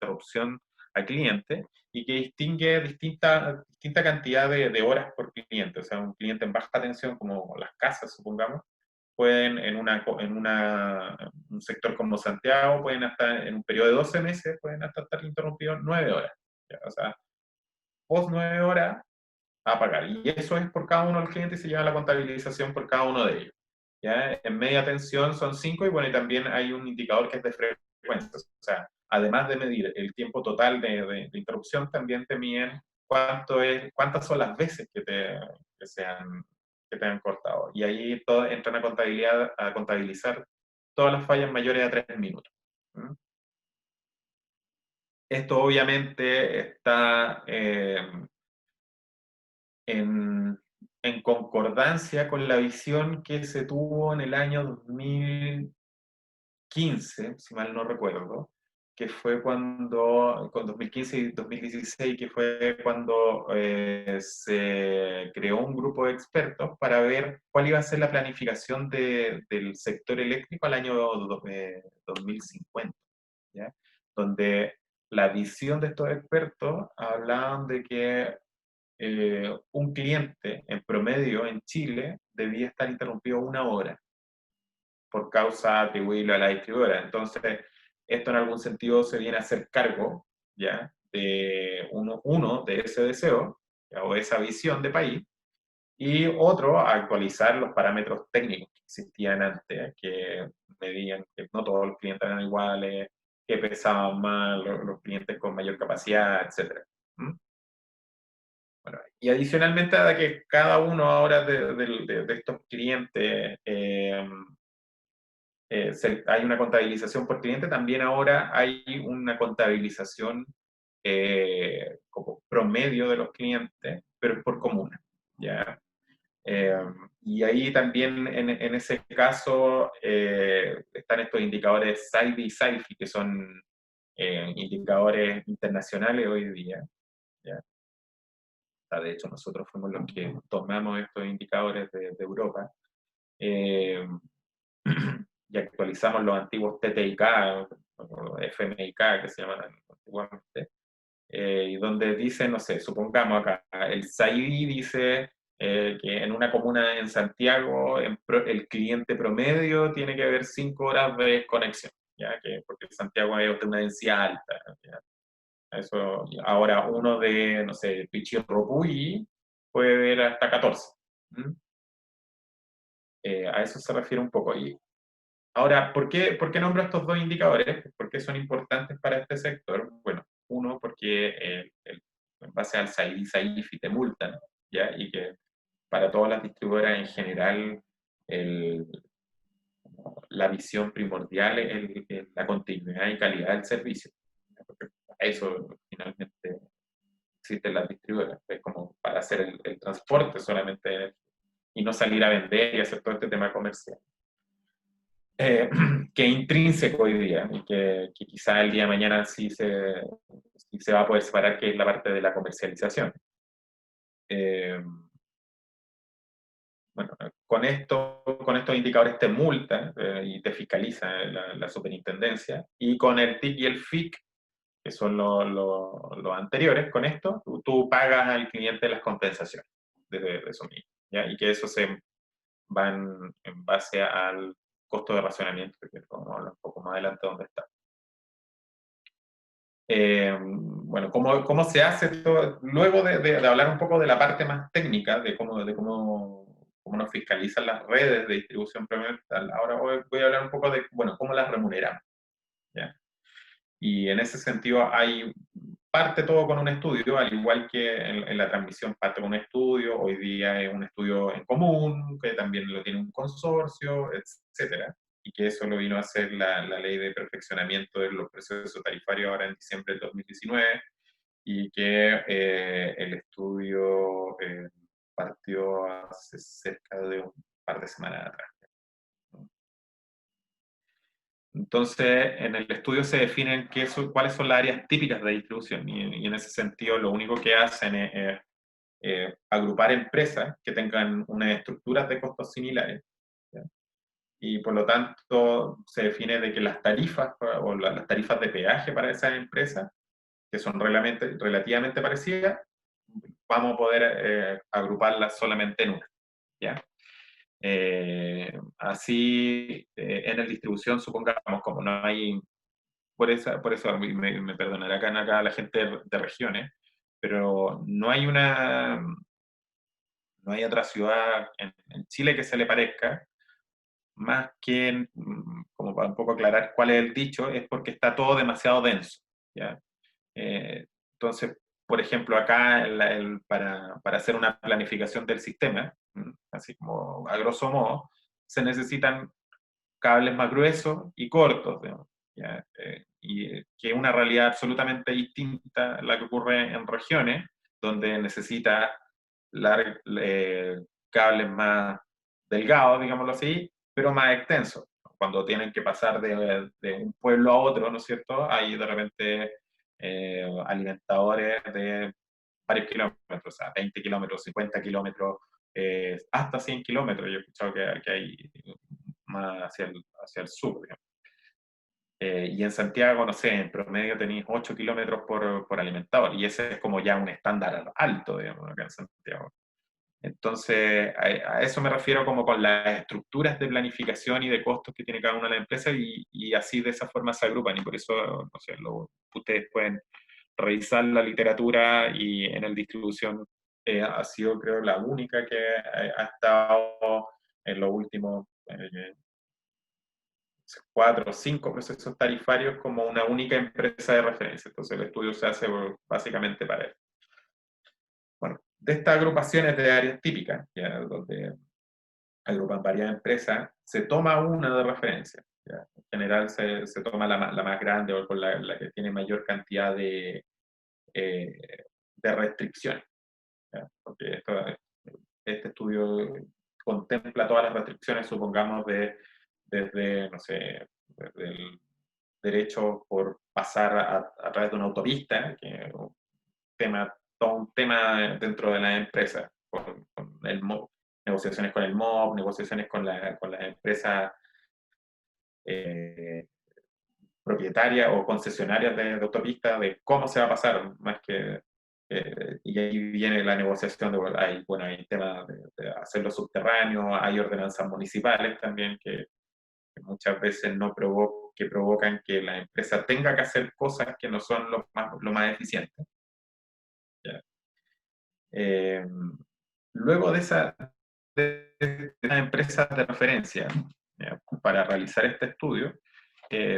interrupción al cliente y que distingue distinta cantidad de horas por cliente. O sea, un cliente en baja tensión, como las casas, supongamos, pueden un sector como Santiago, pueden hasta en un periodo de 12 meses, pueden hasta estar interrumpidos 9 horas. ¿Ya? O sea, post 9 horas a pagar. Y eso es por cada uno de los clientes y se lleva la contabilización por cada uno de ellos. ¿Ya? En media tensión son 5 y bueno, y también hay un indicador que es de frecuencia. O sea, además de medir el tiempo total de interrupción, también te miden cuántas son las veces que te han cortado. Y ahí entran a contabilizar todas las fallas mayores a 3 minutos. ¿Mm? Esto obviamente está en concordancia con la visión que se tuvo en el año 2015, si mal no recuerdo, que fue con 2015 y 2016, que fue cuando se creó un grupo de expertos para ver cuál iba a ser la planificación del sector eléctrico al año 2050, ¿ya? Donde la visión de estos expertos hablaban de que un cliente en promedio en Chile debía estar interrumpido 1 hora por causa atribuible a la distribuidora. Entonces, esto en algún sentido se viene a hacer cargo, ¿ya? De uno de ese deseo, ¿ya? O esa visión de país, y otro, a actualizar los parámetros técnicos que existían antes, que medían que no todos los clientes eran iguales, que pesaban más los clientes con mayor capacidad, etc. ¿Mm? Bueno, y adicionalmente a que cada uno ahora de estos clientes hay una contabilización por cliente, también ahora hay una contabilización como promedio de los clientes, pero es por comuna, ¿ya? Eh, y ahí también en ese caso están estos indicadores SAIDI y SAIFI, que son indicadores internacionales hoy día, ¿ya? De hecho, nosotros fuimos los que tomamos estos indicadores de Europa eh, y actualizamos los antiguos TTIK, o FMIK, que se llaman antiguamente, y donde dice, no sé, supongamos acá, el SAIDI dice que en una comuna en Santiago el cliente promedio tiene que haber 5 horas de conexión, ¿ya? Porque Santiago es de una densidad alta, ¿ya? Eso, ahora uno de, no sé, Pichirropuy puede ver hasta 14. ¿Mm? A eso se refiere un poco. Y ahora, ¿por qué nombro estos dos indicadores? ¿Por qué son importantes para este sector? Bueno, uno, porque en base al SAIDI y SAIFI te multan, ¿ya? Y que para todas las distribuidoras en general, el, la visión primordial es la continuidad y calidad del servicio. Porque eso finalmente existen las distribuidoras, es como para hacer el transporte solamente y no salir a vender y hacer todo este tema comercial. Que es intrínseco hoy día y que quizá el día de mañana sí se va a poder separar, que es la parte de la comercialización. Bueno, con estos indicadores te multan y te fiscaliza la superintendencia, y con el TIC y el FIC, que son los anteriores, con esto, tú pagas al cliente las compensaciones de eso mismo, ¿ya? Y que eso se van en base al costo de racionamiento, que vamos a hablar un poco más adelante dónde está. Bueno, ¿cómo se hace esto? Luego de hablar un poco de la parte más técnica, de cómo nos fiscalizan las redes de distribución premedial, ahora voy a hablar un poco de, bueno, cómo las remuneramos, ¿ya? Y en ese sentido parte todo con un estudio, al igual que en la transmisión parte con un estudio, hoy día es un estudio en común, que también lo tiene un consorcio, etcétera, y que eso lo vino a hacer la ley de perfeccionamiento de los procesos tarifarios ahora en diciembre del 2019, y que el estudio partió hace cerca de un par de semanas atrás. Entonces, en el estudio se definen cuáles son las áreas típicas de distribución, y en ese sentido lo único que hacen es agrupar empresas que tengan unas estructuras de costos similares, ¿ya? Y por lo tanto se define de que las tarifas o las tarifas de peaje para esas empresas, que son relativamente parecidas, vamos a poder agruparlas solamente en una, ¿ya? Así, en la distribución, supongamos, como no hay, por eso me perdonará acá la gente de regiones, pero no hay otra ciudad en Chile que se le parezca, más que, como para un poco aclarar cuál es el dicho, es porque está todo demasiado denso, ¿ya? Entonces, por ejemplo, acá para hacer una planificación del sistema, así como a grosso modo, se necesitan cables más gruesos y cortos, digamos, ¿ya? Que es una realidad absolutamente distinta a la que ocurre en regiones, donde necesita cables más delgados, digámoslo así, pero más extensos. Cuando tienen que pasar de un pueblo a otro, ¿no es cierto? Hay de repente alimentadores de varios kilómetros, o sea, 20 kilómetros, 50 kilómetros, hasta 100 kilómetros. Yo he escuchado que hay más hacia el sur, digamos. Y en Santiago, no sé, en promedio tenéis 8 kilómetros por alimentador, y ese es como ya un estándar alto, digamos, acá en Santiago. Entonces, a eso me refiero como con las estructuras de planificación y de costos que tiene cada una de las empresas, y así de esa forma se agrupan, y por eso, no sé, ustedes pueden revisar la literatura, y en el distribución ha sido, creo, la única que ha estado en los últimos 4 o 5 procesos tarifarios como una única empresa de referencia. Entonces el estudio se hace básicamente para eso. Bueno, de estas agrupaciones de áreas típicas, ya, donde agrupan varias empresas, se toma una de referencia. ¿Ya? En general se toma la más grande, o con la que tiene mayor cantidad de restricciones. ¿Ya? Porque este estudio contempla todas las restricciones, supongamos, desde, no sé, desde el derecho por pasar a través de una autopista, que es todo un tema dentro de la empresa, con negociaciones con el MOB, negociaciones con las empresas propietarias o concesionarias de autopistas, de cómo se va a pasar, más que... y ahí viene la negociación hay temas de hacerlo subterráneo, hay ordenanzas municipales también que muchas veces que provocan que la empresa tenga que hacer cosas que no son lo más eficientes. ¿Ya? Luego de las empresas de referencia, ¿ya? Para realizar este estudio,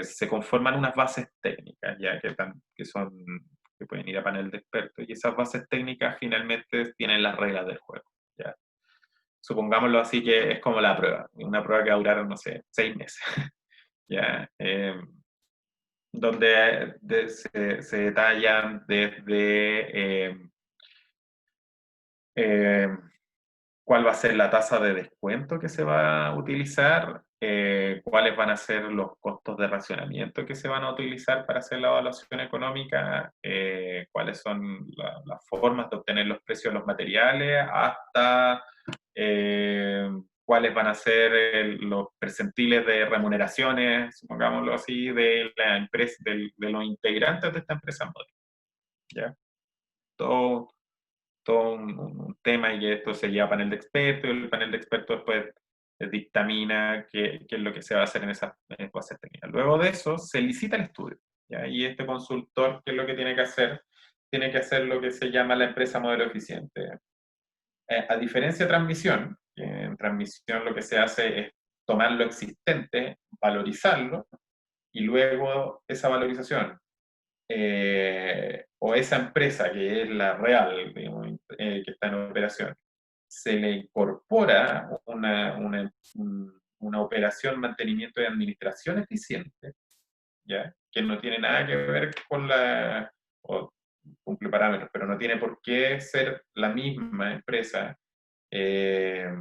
se conforman unas bases técnicas, ya que pueden ir a panel de expertos, y esas bases técnicas finalmente tienen las reglas del juego. ¿Ya? Supongámoslo así, que es como la prueba, una prueba que va a durar, no sé, 6 meses. ¿Ya? Donde se detallan desde cuál va a ser la tasa de descuento que se va a utilizar, cuáles van a ser los costos de racionamiento que se van a utilizar para hacer la evaluación económica, cuáles son las formas de obtener los precios de los materiales, hasta cuáles van a ser los percentiles de remuneraciones, supongámoslo así, de la empresa, de los integrantes de esta empresa modelo. ¿Ya? Todo un tema, y esto se lleva a panel de expertos, y el panel de expertos después dictamina qué es lo que se va a hacer en esas bases técnicas. Luego de eso, se licita el estudio, ¿ya? Y este consultor, ¿qué es lo que tiene que hacer? Tiene que hacer lo que se llama la empresa modelo eficiente. A diferencia de transmisión, que en transmisión lo que se hace es tomar lo existente, valorizarlo, y luego esa valorización o esa empresa que es la real, digamos, que está en operación, se le incorpora una operación, mantenimiento y administración eficiente, ¿ya? Que no tiene nada que ver con o cumple parámetros, pero no tiene por qué ser la misma empresa eh,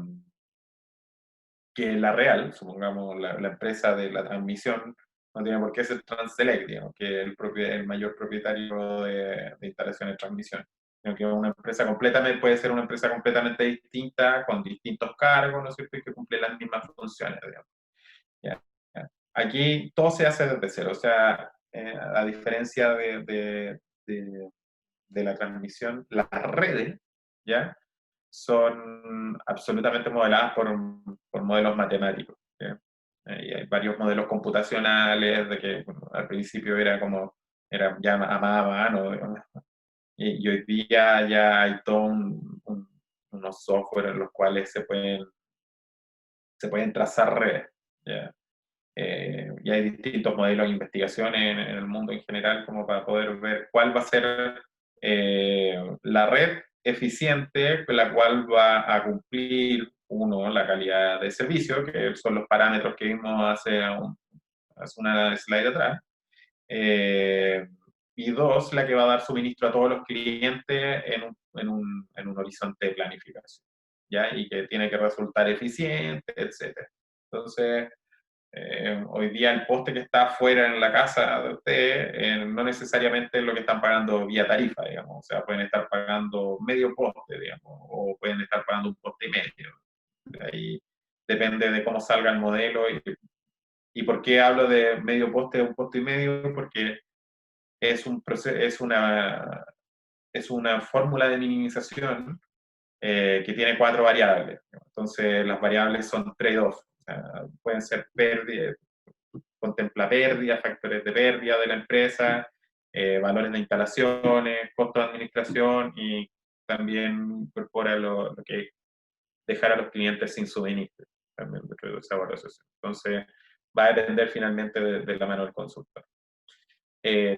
que la real, supongamos la empresa de la transmisión, no tiene por qué ser Transelec, digamos, que es el mayor propietario de instalaciones de transmisión. Sino que puede ser una empresa completamente distinta, con distintos cargos, ¿no es cierto?, y que cumple las mismas funciones, digamos. ¿Ya? ¿Ya? Aquí todo se hace desde cero, o sea, a diferencia de la transmisión, las redes, ¿ya? Son absolutamente modeladas por modelos matemáticos. ¿Ya? Y hay varios modelos computacionales, de que bueno, al principio era ya a mano, y hoy día ya hay todo unos software en los cuales se pueden trazar redes, ¿ya? Y hay distintos modelos de investigación en el mundo en general como para poder ver cuál va a ser la red eficiente con la cual va a cumplir, uno, la calidad de servicio, que son los parámetros que vimos hace una slide atrás, eh, y dos, la que va a dar suministro a todos los clientes en un horizonte de planificación, ¿ya? Y que tiene que resultar eficiente, etc. Entonces, hoy día el poste que está afuera en la casa de usted no necesariamente es lo que están pagando vía tarifa, digamos. O sea, pueden estar pagando medio poste, digamos, o pueden estar pagando un poste y medio. De ahí depende de cómo salga el modelo. ¿Y por qué hablo de medio poste o un poste y medio? Porque es una fórmula de minimización que tiene 4 variables. Entonces, las variables son trade-off. O sea, pueden ser pérdidas, contempla pérdidas, factores de pérdida de la empresa, valores de instalaciones, costos de administración y también incorpora lo que es dejar a los clientes sin suministro, también dentro de esa evaluación. Entonces, va a depender finalmente de la mano del consultor.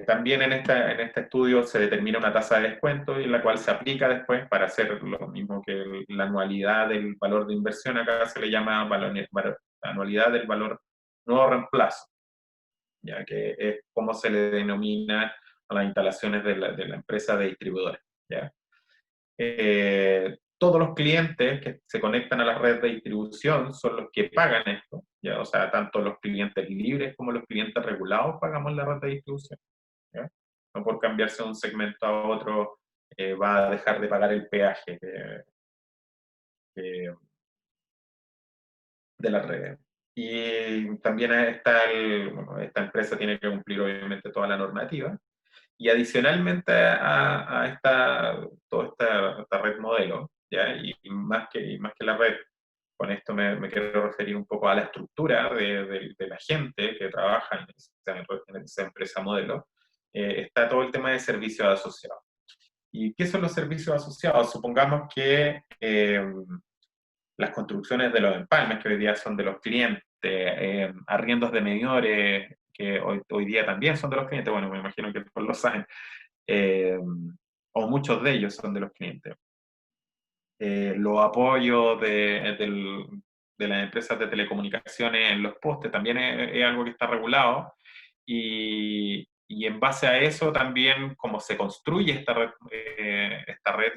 También en este estudio se determina una tasa de descuento en la cual se aplica después para hacer lo mismo que la anualidad del valor de inversión. Acá se le llama anualidad del valor nuevo reemplazo, ya que es como se le denomina a las instalaciones de la empresa de distribuidores, ¿ya? Todos los clientes que se conectan a la red de distribución son los que pagan esto, ¿ya? O sea, tanto los clientes libres como los clientes regulados pagamos la red de distribución, ¿ya? No por cambiarse de un segmento a otro va a dejar de pagar el peaje de la red. Y también esta empresa tiene que cumplir obviamente toda la normativa. Y adicionalmente a toda esta red modelo, ¿ya? Y más que la red, con esto me quiero referir un poco a la estructura de la gente que trabaja en esa empresa modelo, está todo el tema de servicios asociados. ¿Y qué son los servicios asociados? Supongamos que las construcciones de los empalmes, que hoy día son de los clientes, arriendos de medidores, que hoy día también son de los clientes, bueno, me imagino que todos lo saben, o muchos de ellos son de los clientes. Los apoyos de las empresas de telecomunicaciones en los postes también es algo que está regulado, y en base a eso también, como se construye esta red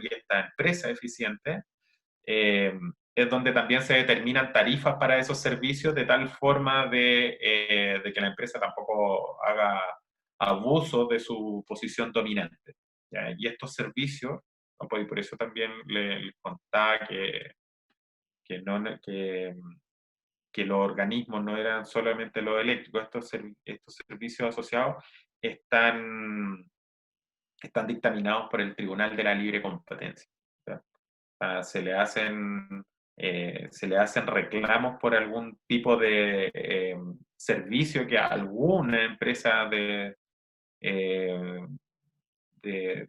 y esta empresa eficiente, es donde también se determinan tarifas para esos servicios de tal forma de que la empresa tampoco haga abuso de su posición dominante, ¿ya? Y estos servicios, ¿no? Pues, por eso también les contaba que los organismos no eran solamente los eléctricos, estos servicios asociados están dictaminados por el Tribunal de la Libre Competencia, ¿ya? Se le hacen reclamos por algún tipo de servicio que alguna empresa de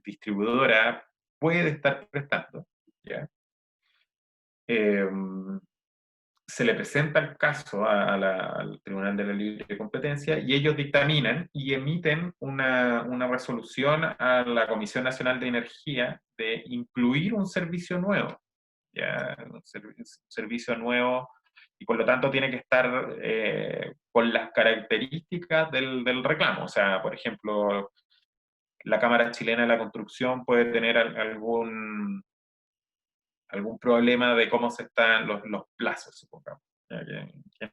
distribuidora puede estar prestando, ¿ya? Se le presenta el caso al Tribunal de la Libre Competencia y ellos dictaminan y emiten una resolución a la Comisión Nacional de Energía de incluir un servicio nuevo, ya, un servicio nuevo, y por lo tanto tiene que estar con las características del reclamo. O sea, por ejemplo, la Cámara Chilena de la Construcción puede tener algún problema de cómo se están los plazos, supongamos. Ya que en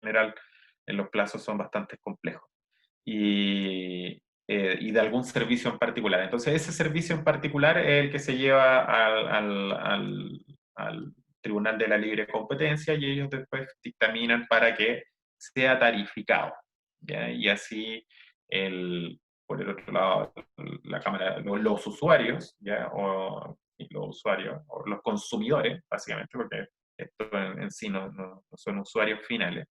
general los plazos son bastante complejos. Y de algún servicio en particular. Entonces, ese servicio en particular es el que se lleva al Tribunal de la Libre Competencia y ellos después dictaminan para que sea tarificado, ¿ya? Y así, por el otro lado, la Cámara, los usuarios, ¿ya? O los consumidores, básicamente, porque esto en sí no son usuarios finales,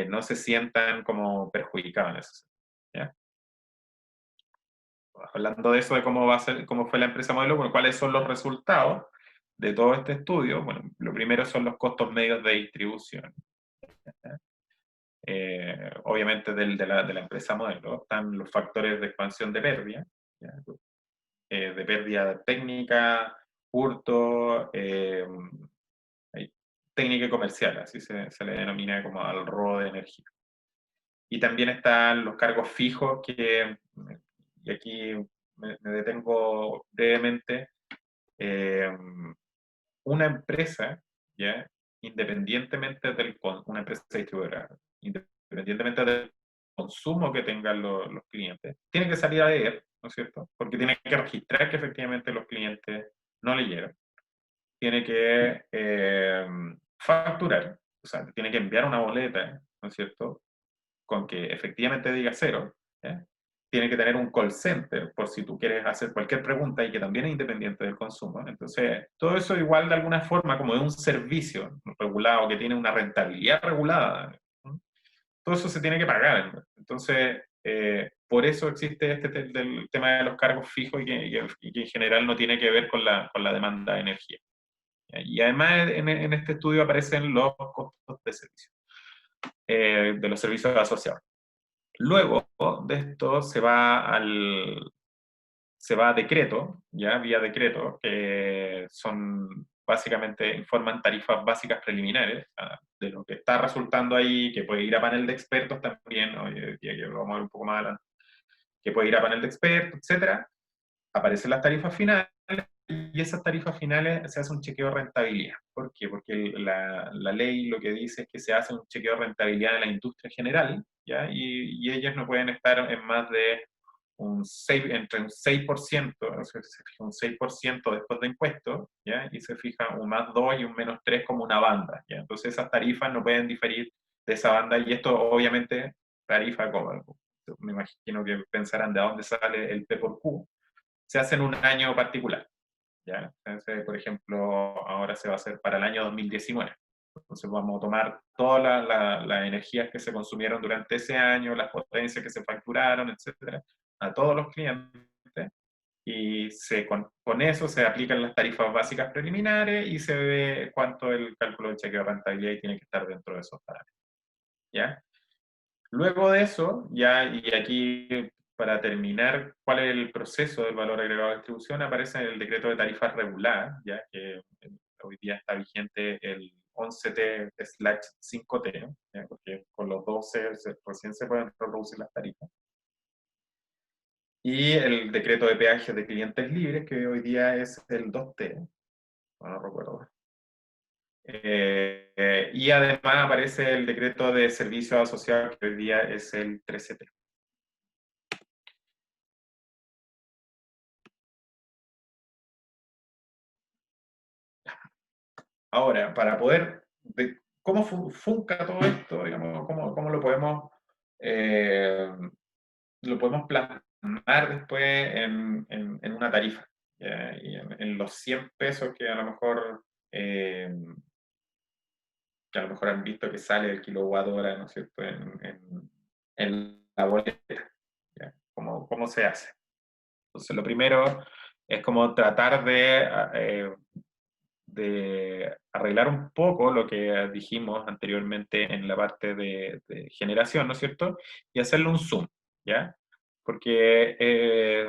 no se sientan como perjudicados en eso, ¿ya? hablando de eso, de cómo va a ser, cómo fue la empresa modelo, bueno, cuáles son los resultados de todo este estudio. Bueno, lo primero son los costos medios de distribución. Obviamente de la empresa modelo, están los factores de expansión de pérdida, ¿ya? De pérdida técnica, hurto, técnica y comercial, así se le denomina como al robo de energía. Y también están los cargos fijos, y aquí me detengo brevemente. Una empresa, ¿ya? Independientemente una empresa distribuidora, independientemente del consumo que tengan los clientes, tiene que salir a leer, ¿no es cierto? Porque tiene que registrar que efectivamente los clientes no leyeron. Tiene que facturar, o sea, tiene que enviar una boleta, ¿no es cierto? Con que efectivamente diga cero, ¿ya? Tiene que tener un call center por si tú quieres hacer cualquier pregunta y que también es independiente del consumo. Entonces, todo eso igual de alguna forma como de un servicio regulado que tiene una rentabilidad regulada, ¿no? Todo eso se tiene que pagar. Entonces, por eso existe del tema de los cargos fijos y que en general no tiene que ver con la demanda de energía. Y además en este estudio aparecen los costos de servicio, de los servicios asociados. Luego de esto se va a decreto, ya vía decreto, que son básicamente, informan tarifas básicas preliminares, de lo que está resultando ahí, que puede ir a panel de expertos también, ¿no? Que lo vamos a ver un poco más adelante, que puede ir a panel de expertos, etcétera. Aparecen las tarifas finales, y esas tarifas finales se hace un chequeo de rentabilidad. ¿Por qué? Porque la ley lo que dice es que se hace un chequeo de rentabilidad de la industria general, ¿ya? Y ellos no pueden estar en más de entre un 6%, o sea, se fija un 6% después de impuestos, ¿ya? Y se fija un más 2 y un menos 3 como una banda, ¿ya? Entonces esas tarifas no pueden diferir de esa banda, y esto obviamente tarifa, como me imagino que pensarán de dónde sale el P por Q, se hace en un año particular, ¿ya? Entonces, por ejemplo, ahora se va a hacer para el año 2019. Entonces vamos a tomar todas las energías que se consumieron durante ese año, las potencias que se facturaron, etcétera, a todos los clientes, y con eso se aplican las tarifas básicas preliminares y se ve cuánto el cálculo del chequeo de rentabilidad y tiene que estar dentro de esos parámetros, ¿ya? Luego de eso, ya, y aquí para terminar, ¿cuál es el proceso del valor agregado de distribución? Aparece en el decreto de tarifas regular, ya que hoy día está vigente el 11T/5T, ¿no? ¿Ya? Porque con los 12 recién se pueden reducir las tarifas. Y el decreto de peajes de clientes libres, que hoy día es el 2T, no recuerdo. Y además aparece el decreto de servicios asociados, que hoy día es el 13T. Ahora, para poder, ¿cómo funca todo esto? Digamos, ¿cómo lo podemos plasmar después en una tarifa? ¿Ya? Y en los 100 pesos que a lo mejor han visto que sale el kilowatt hora, ¿no es cierto?, en la boleta. ¿Ya? ¿Cómo se hace? Entonces, lo primero es como tratar de arreglar un poco lo que dijimos anteriormente en la parte de generación, ¿no es cierto? Y hacerle un zoom, ¿ya? Porque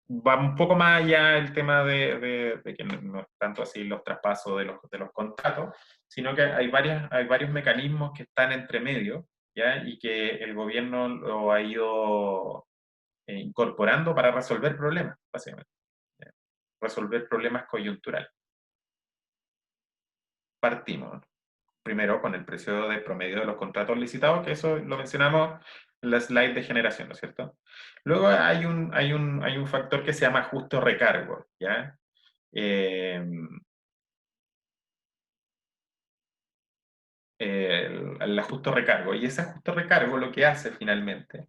va un poco más allá el tema de que no es tanto así los traspasos de los contratos, sino que hay varios mecanismos que están entre medio, ¿ya? Y que el gobierno lo ha ido incorporando para resolver problemas, básicamente, ¿ya? Resolver problemas coyunturales. Partimos primero con el precio de promedio de los contratos licitados, que eso lo mencionamos en la slide de generación, ¿no es cierto? Luego hay un factor que se llama ajuste recargo, ¿ya? El ajuste recargo. Y ese ajuste recargo lo que hace finalmente,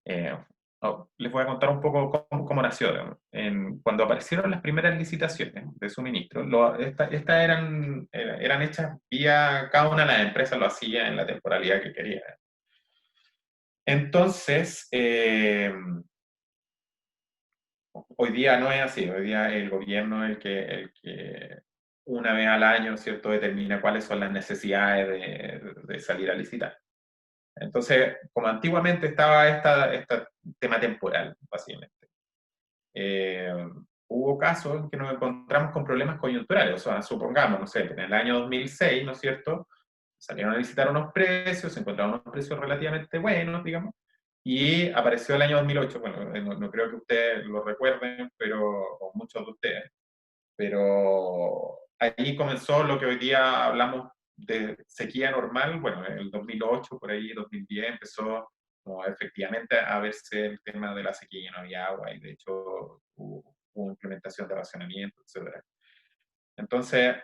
les voy a contar un poco cómo nació. Cuando aparecieron las primeras licitaciones de suministro, estas eran hechas vía, cada una de las empresas lo hacía en la temporalidad que quería. Entonces, hoy día no es así, hoy día el gobierno es el que una vez al año, ¿cierto?, determina cuáles son las necesidades de salir a licitar. Entonces, como antiguamente estaba este tema temporal, básicamente, eh, hubo casos en que nos encontramos con problemas coyunturales. O sea, supongamos, no sé, en el año 2006, ¿no es cierto?, salieron a licitar unos precios, se encontraron unos precios relativamente buenos, digamos, y apareció el año 2008. Bueno, no creo que ustedes lo recuerden, pero, o muchos de ustedes, pero ahí comenzó lo que hoy día hablamos de sequía normal. Bueno, en el 2008, por ahí, 2010, empezó como efectivamente a verse el tema de la sequía, no había agua, y de hecho hubo implementación de racionamiento, etc. Entonces,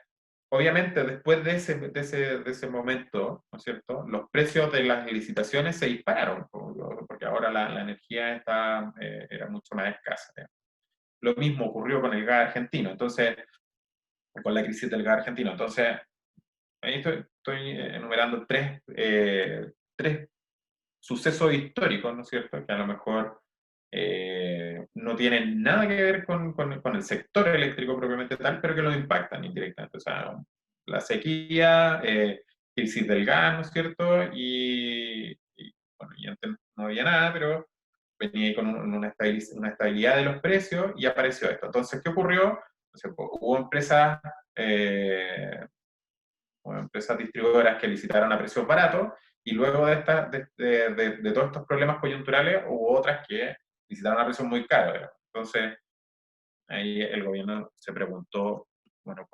obviamente, después de ese momento, ¿no es cierto?, los precios de las licitaciones se dispararon, porque ahora la energía era mucho más escasa, ¿ya? Lo mismo ocurrió con el gas argentino. Entonces, con la crisis del gas argentino. Entonces, ahí estoy enumerando tres sucesos históricos, ¿no es cierto?, que a lo mejor no tienen nada que ver con el sector eléctrico propiamente tal, pero que lo impactan indirectamente. O sea, la sequía, crisis del gas, ¿no es cierto?, bueno, y antes no había nada, pero venía ahí con una estabilidad de los precios y apareció esto. Entonces, ¿qué ocurrió? Entonces, hubo eh, empresas distribuidoras que licitaron a precios baratos, y luego de todos estos problemas coyunturales hubo otras que licitaron a precios muy caros, ¿verdad? Entonces, ahí el gobierno se preguntó, bueno,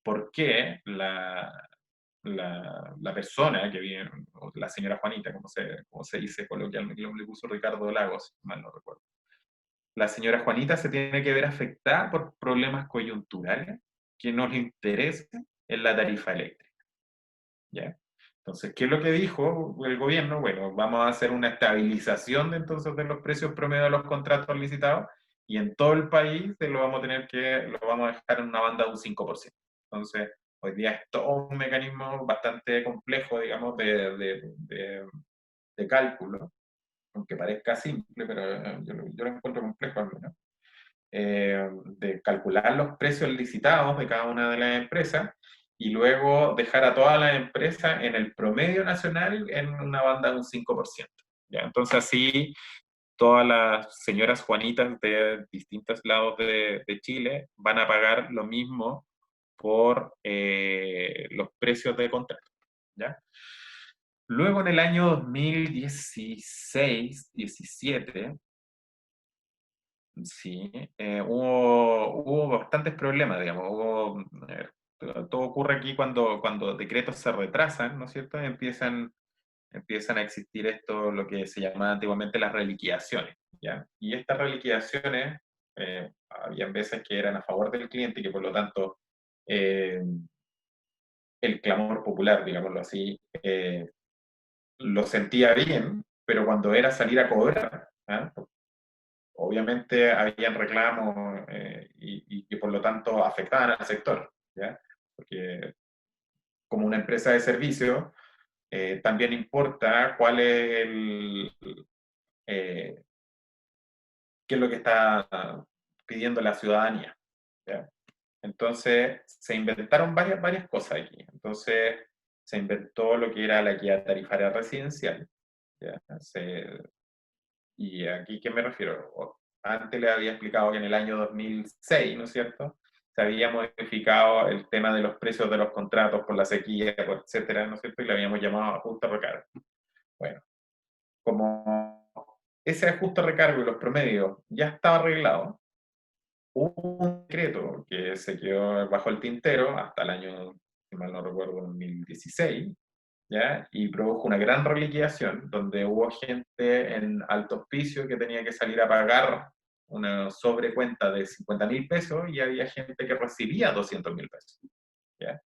por qué la persona que viene, o la señora Juanita, como se dice coloquialmente, le puso Ricardo Lagos, si mal no recuerdo. La señora Juanita se tiene que ver afectada por problemas coyunturales que no le interesen en la tarifa eléctrica, ¿ya? Entonces, ¿qué es lo que dijo el gobierno? Bueno, vamos a hacer una estabilización entonces de los precios promedio de los contratos licitados, y en todo el país lo vamos a dejar en una banda de un 5%. Entonces, hoy día es todo un mecanismo bastante complejo, digamos, de cálculo, aunque parezca simple, pero yo lo encuentro complejo al menos, de calcular los precios licitados de cada una de las empresas, y luego dejar a todas las empresas en el promedio nacional en una banda de un 5%. ¿Ya? Entonces así todas las señoras Juanitas de distintos lados de Chile van a pagar lo mismo por los precios de contrato, ¿ya? Luego en el año 2016-17, sí, hubo bastantes problemas, digamos. Todo ocurre aquí cuando decretos se retrasan, ¿no es cierto? Empiezan a existir lo que se llamaba antiguamente las reliquidaciones, ¿ya? Y estas reliquidaciones, habían veces que eran a favor del cliente y que por lo tanto eh, el clamor popular, digámoslo así, lo sentía bien, pero cuando era salir a cobrar, ¿ah? Obviamente habían reclamos, y que por lo tanto afectaban al sector, ¿ya? Porque como una empresa de servicio, también importa eh, qué es lo que está pidiendo la ciudadanía, ¿ya? Entonces se inventaron varias cosas aquí. Entonces se inventó lo que era la guía tarifaria residencial, ¿ya? ¿Y aquí qué me refiero? Antes le había explicado que en el año 2006, ¿no es cierto?, se había modificado el tema de los precios de los contratos por la sequía, etcétera, ¿no es cierto?, y le habíamos llamado ajuste a recargo. Bueno, como ese ajuste a recargo y los promedios ya estaba arreglado, hubo un decreto que se quedó bajo el tintero hasta el año, si mal no recuerdo, 2016, ¿ya? Y produjo una gran reliquidación, donde hubo gente en alto hospicio que tenía que salir a pagar una sobrecuenta de 50.000 pesos, y había gente que recibía 200.000 pesos, ¿ya?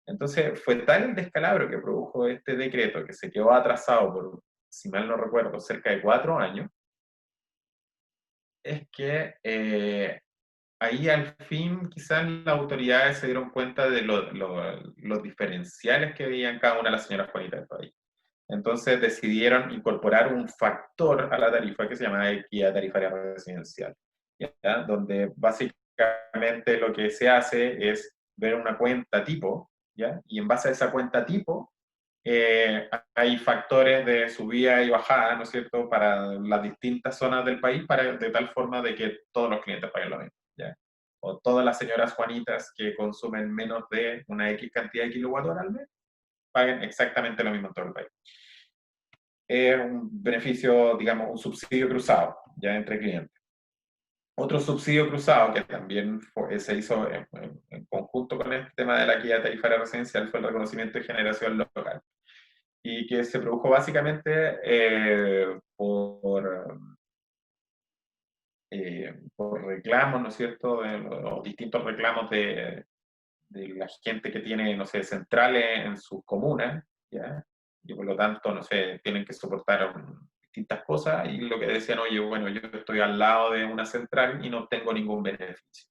Entonces fue tal el descalabro que produjo este decreto, que se quedó atrasado por, si mal no recuerdo, cerca de 4 años, es que ahí al fin quizás las autoridades se dieron cuenta de los diferenciales que veían cada una de las señoras Juanitas del país. Entonces decidieron incorporar un factor a la tarifa que se llama equidad tarifaria residencial, ¿ya? Donde básicamente lo que se hace es ver una cuenta tipo, ¿ya? Y en base a esa cuenta tipo hay factores de subida y bajada, ¿no es cierto?, para las distintas zonas del país, de tal forma de que todos los clientes paguen lo mismo, ¿ya? O todas las señoras Juanitas que consumen menos de una X cantidad de kilowatt-hora al mes, paguen exactamente lo mismo en todo el país. Es un beneficio, digamos, un subsidio cruzado, ya entre clientes. Otro subsidio cruzado que también se hizo en conjunto con el tema de la equidad tarifaria residencial fue el reconocimiento de generación local, y que se produjo básicamente por reclamos, ¿no es cierto?, de los distintos reclamos de la gente que tiene, no sé, centrales en sus comunas, ¿ya? Y por lo tanto, no sé, tienen que soportar distintas cosas, y lo que decían, oye, bueno, yo estoy al lado de una central y no obtengo ningún beneficio.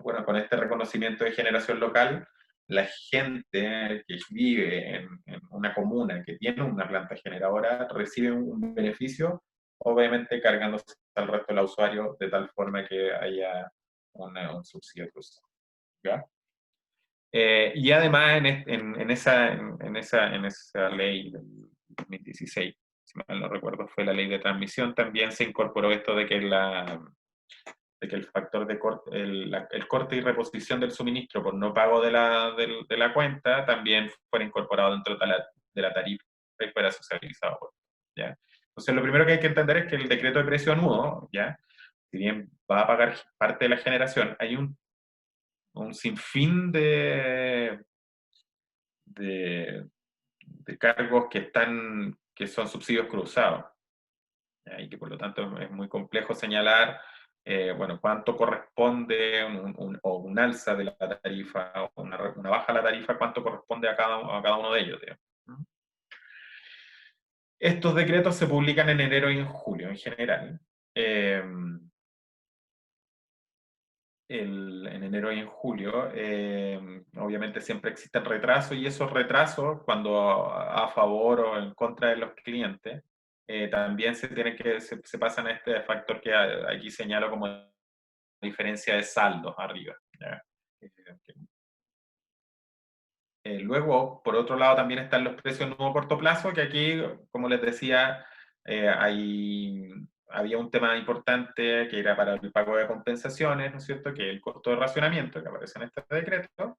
Bueno, con este reconocimiento de generación local, la gente que vive en una comuna que tiene una planta generadora recibe un beneficio, obviamente cargándose al resto de los usuarios de tal forma que haya un subsidio cruzado, ¿ya? Y además en esa ley del 2016, si mal no recuerdo, fue la ley de transmisión, también se incorporó esto de que el factor de corte, el corte y reposición del suministro por no pago de la cuenta también fuera incorporado dentro de la tarifa y fuera socializado, ¿ya? Entonces, lo primero que hay que entender es que el decreto de precio anudo, ¿ya?, si bien va a pagar parte de la generación, hay un sinfín de, de cargos que son subsidios cruzados, ¿ya? Y que por lo tanto es muy complejo señalar, bueno, cuánto corresponde o un alza de la tarifa o una baja de la tarifa, cuánto corresponde a cada uno de ellos, digamos. Estos decretos se publican en enero y en julio en general. En enero y en julio, obviamente siempre existen retrasos, y esos retrasos, cuando a favor o en contra de los clientes, también se pasan a este factor que aquí señalo como diferencia de saldos arriba, ¿ya? Luego, por otro lado, también están los precios nuevo corto plazo, que aquí, como les decía, había un tema importante que era para el pago de compensaciones, ¿no es cierto?, que es el costo de racionamiento que aparece en este decreto.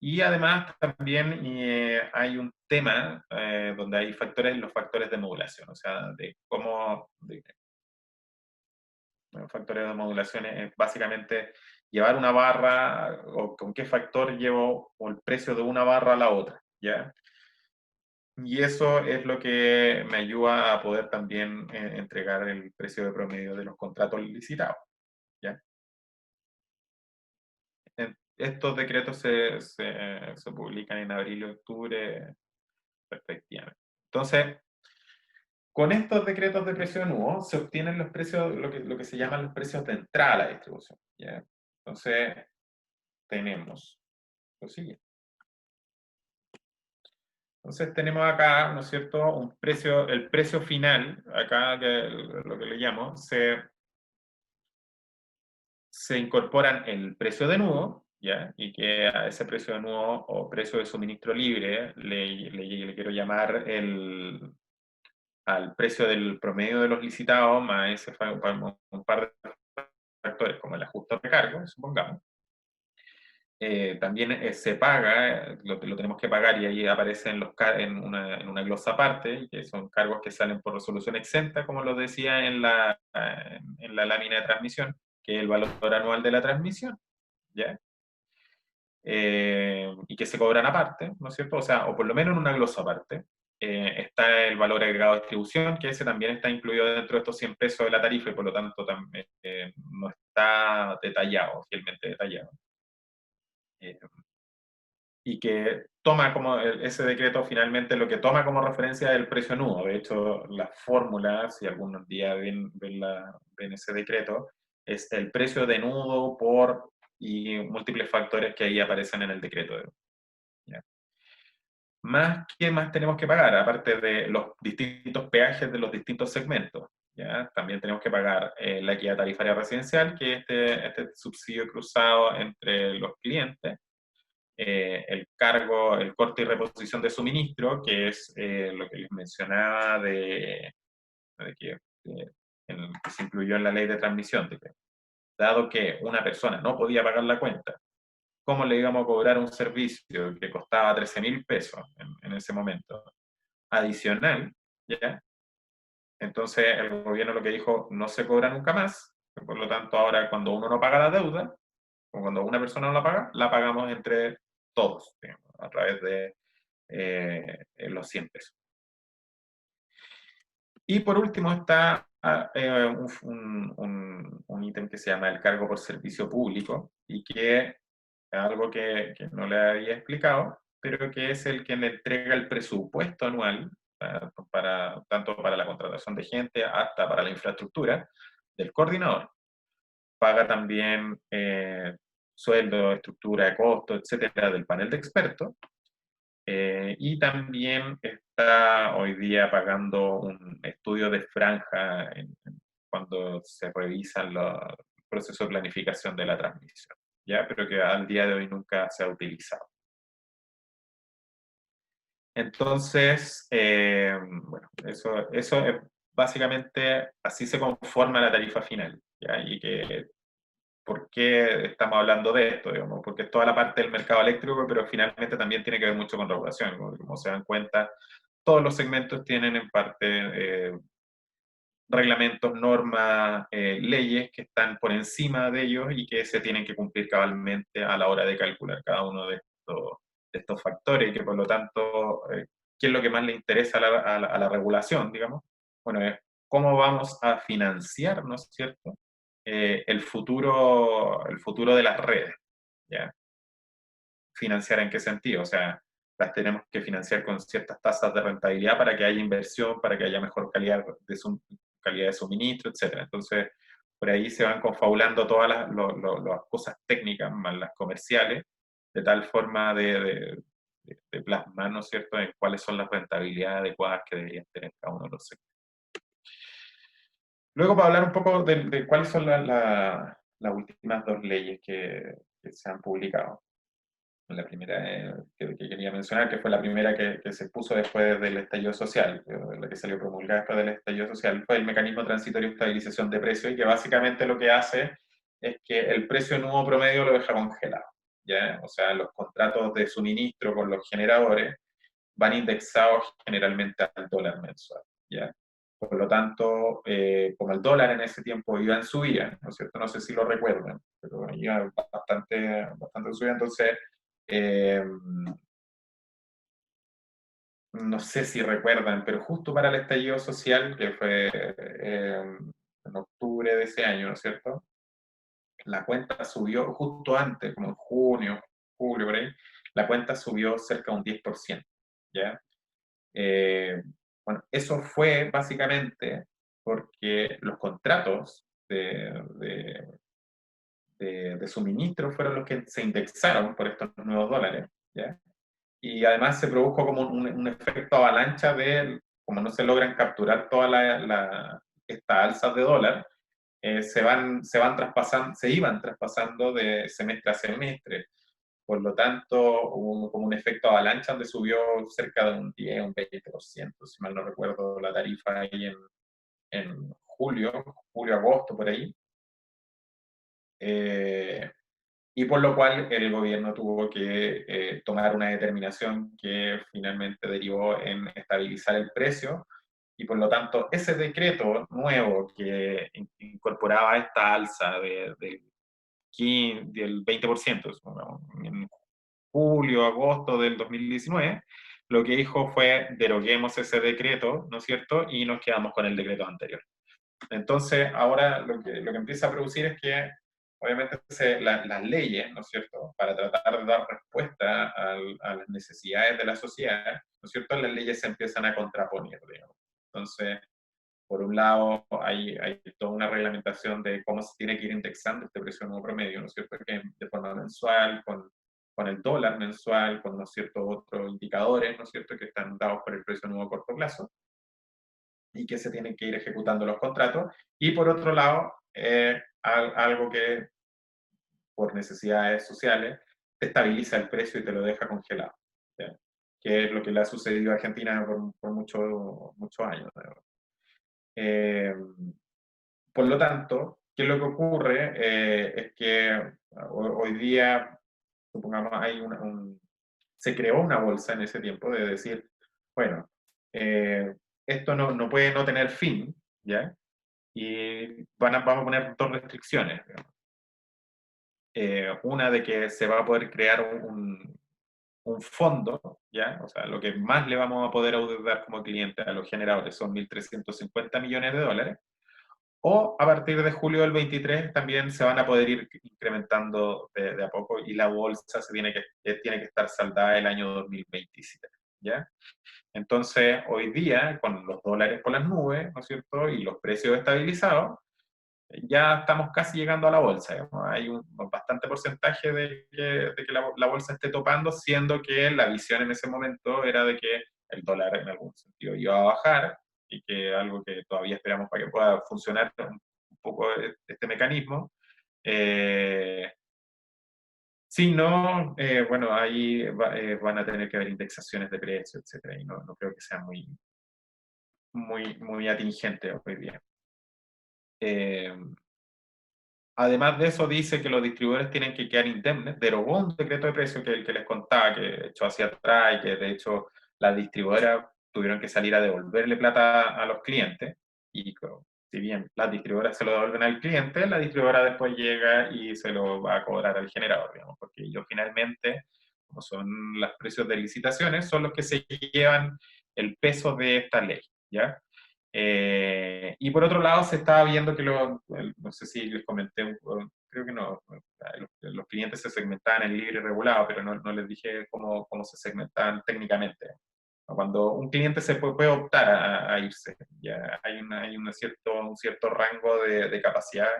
Y además también hay un tema donde hay los factores de modulación, o sea, bueno, factores de modulación es básicamente llevar una barra, o con qué factor llevo el precio de una barra a la otra, ¿ya? Y eso es lo que me ayuda a poder también entregar el precio de promedio de los contratos licitados, ¿ya? Estos decretos se publican en abril y octubre, respectivamente. Entonces, con estos decretos de precio anuo se obtienen los precios, lo que se llaman los precios de entrada a la distribución, ¿ya? Entonces, tenemos lo siguiente. Entonces tenemos acá, ¿no es cierto?, el precio final, acá lo que le llamo, se incorporan el precio de nudo, ¿ya? Y que a ese precio de nudo o precio de suministro libre le quiero llamar al precio del promedio de los licitados más un par de factores como el ajuste de recargo, supongamos. También se paga, lo tenemos que pagar, y ahí aparece en una glosa aparte, que son cargos que salen por resolución exenta, como lo decía en la lámina de transmisión, que es el valor anual de la transmisión, ¿ya? Y que se cobran aparte, ¿no es cierto? O sea, o por lo menos en una glosa aparte. Está el valor agregado de distribución, que ese también está incluido dentro de estos 100 pesos de la tarifa, y por lo tanto también, no está detallado, fielmente detallado. Y que toma ese decreto finalmente lo que toma como referencia es el precio nudo. De hecho, la fórmula, si algún día ven ese decreto, es el precio de nudo y múltiples factores que ahí aparecen en el decreto, ¿ya? más, ¿qué más tenemos que pagar? Aparte de los distintos peajes de los distintos segmentos, ¿ya? También tenemos que pagar la equidad tarifaria residencial, que es este subsidio cruzado entre los clientes, el cargo, el corte y reposición de suministro, que es lo que les mencionaba de que, que se incluyó en la ley de transmisión, de que, dado que una persona no podía pagar la cuenta, ¿cómo le íbamos a cobrar un servicio que costaba 13.000 pesos en ese momento? Adicional, ¿ya? Entonces el gobierno lo que dijo, no se cobra nunca más, por lo tanto ahora cuando uno no paga la deuda, o cuando una persona no la pagamos entre todos, digamos, a través de los 100 pesos. Y por último está un ítem que se llama el cargo por servicio público, y que es algo que no le había explicado, pero que es el que le entrega el presupuesto anual, tanto para la contratación de gente hasta para la infraestructura del coordinador. Paga también sueldo, estructura de costo, etcétera, del panel de expertos. Y también está hoy día pagando un estudio de franja cuando se revisan los procesos de planificación de la transmisión, ¿ya? Pero que al día de hoy nunca se ha utilizado. Entonces, bueno, eso es básicamente, así se conforma la tarifa final, ¿ya? Y que, ¿por qué estamos hablando de esto? Digamos? Porque es toda la parte del mercado eléctrico, pero finalmente también tiene que ver mucho con regulación. Como se dan cuenta, todos los segmentos tienen en parte reglamentos, normas, leyes que están por encima de ellos y que se tienen que cumplir cabalmente a la hora de calcular cada uno de estos factores, y que por lo tanto, ¿qué es lo que más le interesa a la regulación, digamos? Bueno, es cómo vamos a financiar, ¿no es cierto?, el futuro de las redes, ¿ya? ¿Financiar en qué sentido? O sea, las tenemos que financiar con ciertas tasas de rentabilidad para que haya inversión, para que haya mejor calidad de suministro, etc. Entonces, por ahí se van confabulando todas las cosas técnicas, más las comerciales, de tal forma de plasmar, ¿no es cierto?, en cuáles son las rentabilidades adecuadas que deberían tener cada uno de los sectores. Luego, para hablar un poco de cuáles son las últimas dos leyes que se han publicado. La primera que quería mencionar, que fue la primera que se puso después del estallido social, la que salió promulgada después del estallido social, fue el mecanismo transitorio de estabilización de precios, y que básicamente lo que hace es que el precio nuevo promedio lo deja congelado, ¿ya? O sea, los contratos de suministro con los generadores van indexados generalmente al dólar mensual, ¿ya? Por lo tanto, como el dólar en ese tiempo iba en subida, ¿no es cierto? No sé si lo recuerdan, pero iba bastante en subida, entonces no sé si recuerdan, pero justo para el estallido social, que fue en octubre de ese año, ¿no es cierto? La cuenta subió justo antes, como en junio, julio, por ahí, la cuenta subió cerca de un 10%, ¿ya? Bueno, eso fue básicamente porque los contratos de suministro fueron los que se indexaron por estos nuevos dólares, ¿ya? Y además se produjo como un efecto avalancha de, como no se logran capturar todas estas alzas de dólar, se iban traspasando de semestre a semestre. Por lo tanto, hubo como un efecto avalancha donde subió cerca de un 10, un 20%, si mal no recuerdo, la tarifa ahí en julio, agosto, por ahí. Y por lo cual el gobierno tuvo que tomar una determinación que finalmente derivó en estabilizar el precio, y por lo tanto ese decreto nuevo que incorporaba esta alza del 20%, en julio, agosto del 2019, lo que dijo fue: deroguemos ese decreto, ¿no es cierto?, y nos quedamos con el decreto anterior. Entonces, ahora lo que empieza a producir es que, obviamente, las leyes, ¿no es cierto?, para tratar de dar respuesta a las necesidades de la sociedad, ¿no es cierto?, las leyes se empiezan a contraponer, digamos. Entonces, por un lado, hay toda una reglamentación de cómo se tiene que ir indexando este precio nuevo promedio, ¿no es cierto?, que de forma mensual, con con el dólar mensual, con, ¿no es cierto?, otros indicadores, ¿no es cierto?, que están dados por el precio nuevo a corto plazo, y que se tienen que ir ejecutando los contratos. Y por otro lado, algo que por necesidades sociales te estabiliza el precio y te lo deja congelado, ¿ya? Que es lo que le ha sucedido a Argentina por muchos años. Eh, por lo tanto, ¿qué es lo que ocurre? Es que hoy día, supongamos, se creó una bolsa en ese tiempo de decir, bueno, esto no puede no tener fin, ¿ya? Y vamos a poner dos restricciones, digamos. Una de que se va a poder crear un fondo, ¿ya? O sea, lo que más le vamos a poder audietar como cliente a los generadores son 1.350 millones de dólares, o a partir de julio del 23 también se van a poder ir incrementando de a poco, y la bolsa tiene que estar saldada el año 2027, ¿ya? Entonces, hoy día, con los dólares por las nubes, ¿no es cierto?, y los precios estabilizados, ya estamos casi llegando a la bolsa, digamos. Hay un bastante porcentaje de que la bolsa esté topando, siendo que la visión en ese momento era de que el dólar en algún sentido iba a bajar, y que algo que todavía esperamos para que pueda funcionar un poco este mecanismo. Si no, bueno, ahí van a tener que haber indexaciones de precios, etcétera, y no creo que sea muy atingente hoy día. Además de eso, dice que los distribuidores tienen que quedar indemnes. Derogó un decreto de precio que les contaba, que echó hacia atrás, y que de hecho las distribuidoras tuvieron que salir a devolverle plata a los clientes. Y si bien las distribuidoras se lo devuelven al cliente, la distribuidora después llega y se lo va a cobrar al generador, digamos, porque ellos finalmente, como son los precios de licitaciones, son los que se llevan el peso de esta ley, ¿ya? Y por otro lado, se estaba viendo que, no sé si les comenté, creo que no, los clientes se segmentaban en libre y regulado, pero no les dije cómo se segmentaban técnicamente. Cuando un cliente se puede optar a irse, ya hay un cierto rango de capacidad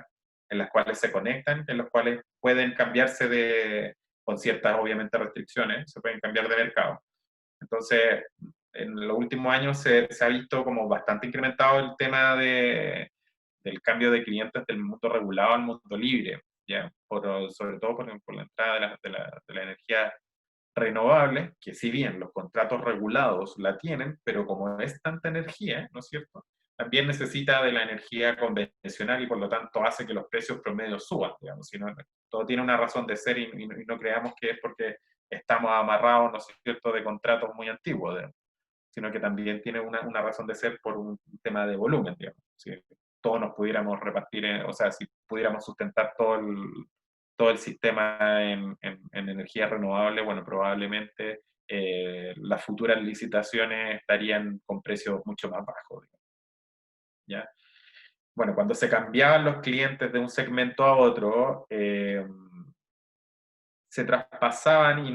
en las cuales se conectan, en los cuales pueden cambiarse con ciertas, obviamente, restricciones, se pueden cambiar de mercado. Entonces, en los últimos años se ha visto como bastante incrementado el tema del cambio de clientes del mundo regulado al mundo libre, ¿ya? Sobre todo por la entrada de la energía renovable, que si bien los contratos regulados la tienen, pero como es tanta energía, ¿no es cierto?, también necesita de la energía convencional, y por lo tanto hace que los precios promedios suban, digamos. Si no, todo tiene una razón de ser, y no creamos que es porque estamos amarrados, ¿no es cierto?, de contratos muy antiguos, sino que también tiene una razón de ser por un tema de volumen, digamos. Si todos nos pudiéramos repartir, o sea, si pudiéramos sustentar todo el sistema en energía renovable, bueno, probablemente las futuras licitaciones estarían con precios mucho más bajos, digamos, ¿ya? Bueno, cuando se cambiaban los clientes de un segmento a otro, se traspasaban, y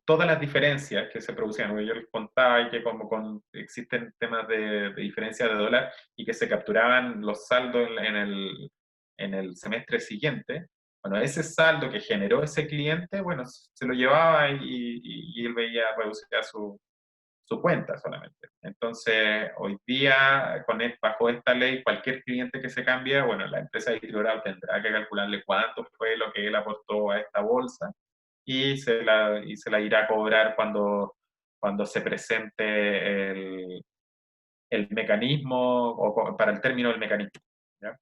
todas las diferencias que se producían, yo les contaba, y que como existen temas de diferencia de dólar, y que se capturaban los saldos en el semestre siguiente. Bueno, ese saldo que generó ese cliente, bueno, se lo llevaba, y él veía reducida su cuenta solamente. Entonces, hoy día, bajo esta ley, cualquier cliente que se cambie, bueno, la empresa distribuidora tendrá que calcularle cuánto fue lo que él aportó a esta bolsa, y se la irá a cobrar cuando se presente el mecanismo, o para el término del mecanismo, ¿ya?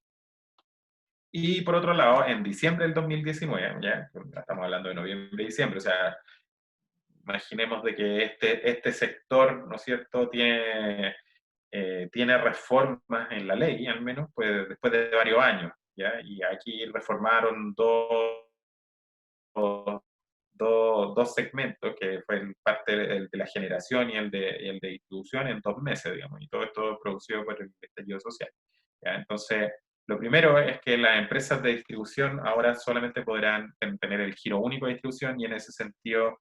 Y por otro lado, en diciembre del 2019, ya estamos hablando de noviembre y diciembre, o sea, imaginemos de que este sector, ¿no es cierto?, tiene reformas en la ley, al menos, pues, después de varios años, ¿ya? Y aquí reformaron dos segmentos, que fue parte el de la generación y el de distribución, en 2 meses, digamos, y todo esto producido por el estallido social, ¿ya? Entonces, lo primero es que las empresas de distribución ahora solamente podrán tener el giro único de distribución, y en ese sentido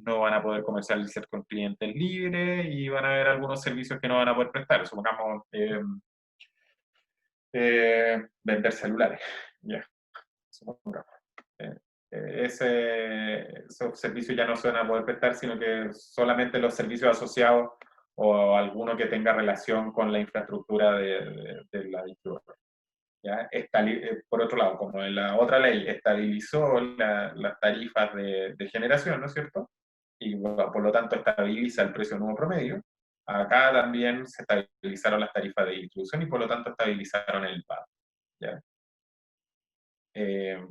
no van a poder comercializar con clientes libres, y van a haber algunos servicios que no van a poder prestar. Supongamos vender celulares, ya, supongamos. esos servicios ya no se van a poder prestar, sino que solamente los servicios asociados o alguno que tenga relación con la infraestructura de la distribuidora. ¿Ya? Por otro lado, como en la otra ley estabilizó las tarifas de generación, ¿no es cierto? Y bueno, por lo tanto estabiliza el precio nuevo promedio, acá también se estabilizaron las tarifas de distribución y por lo tanto estabilizaron el pago. ¿Ya?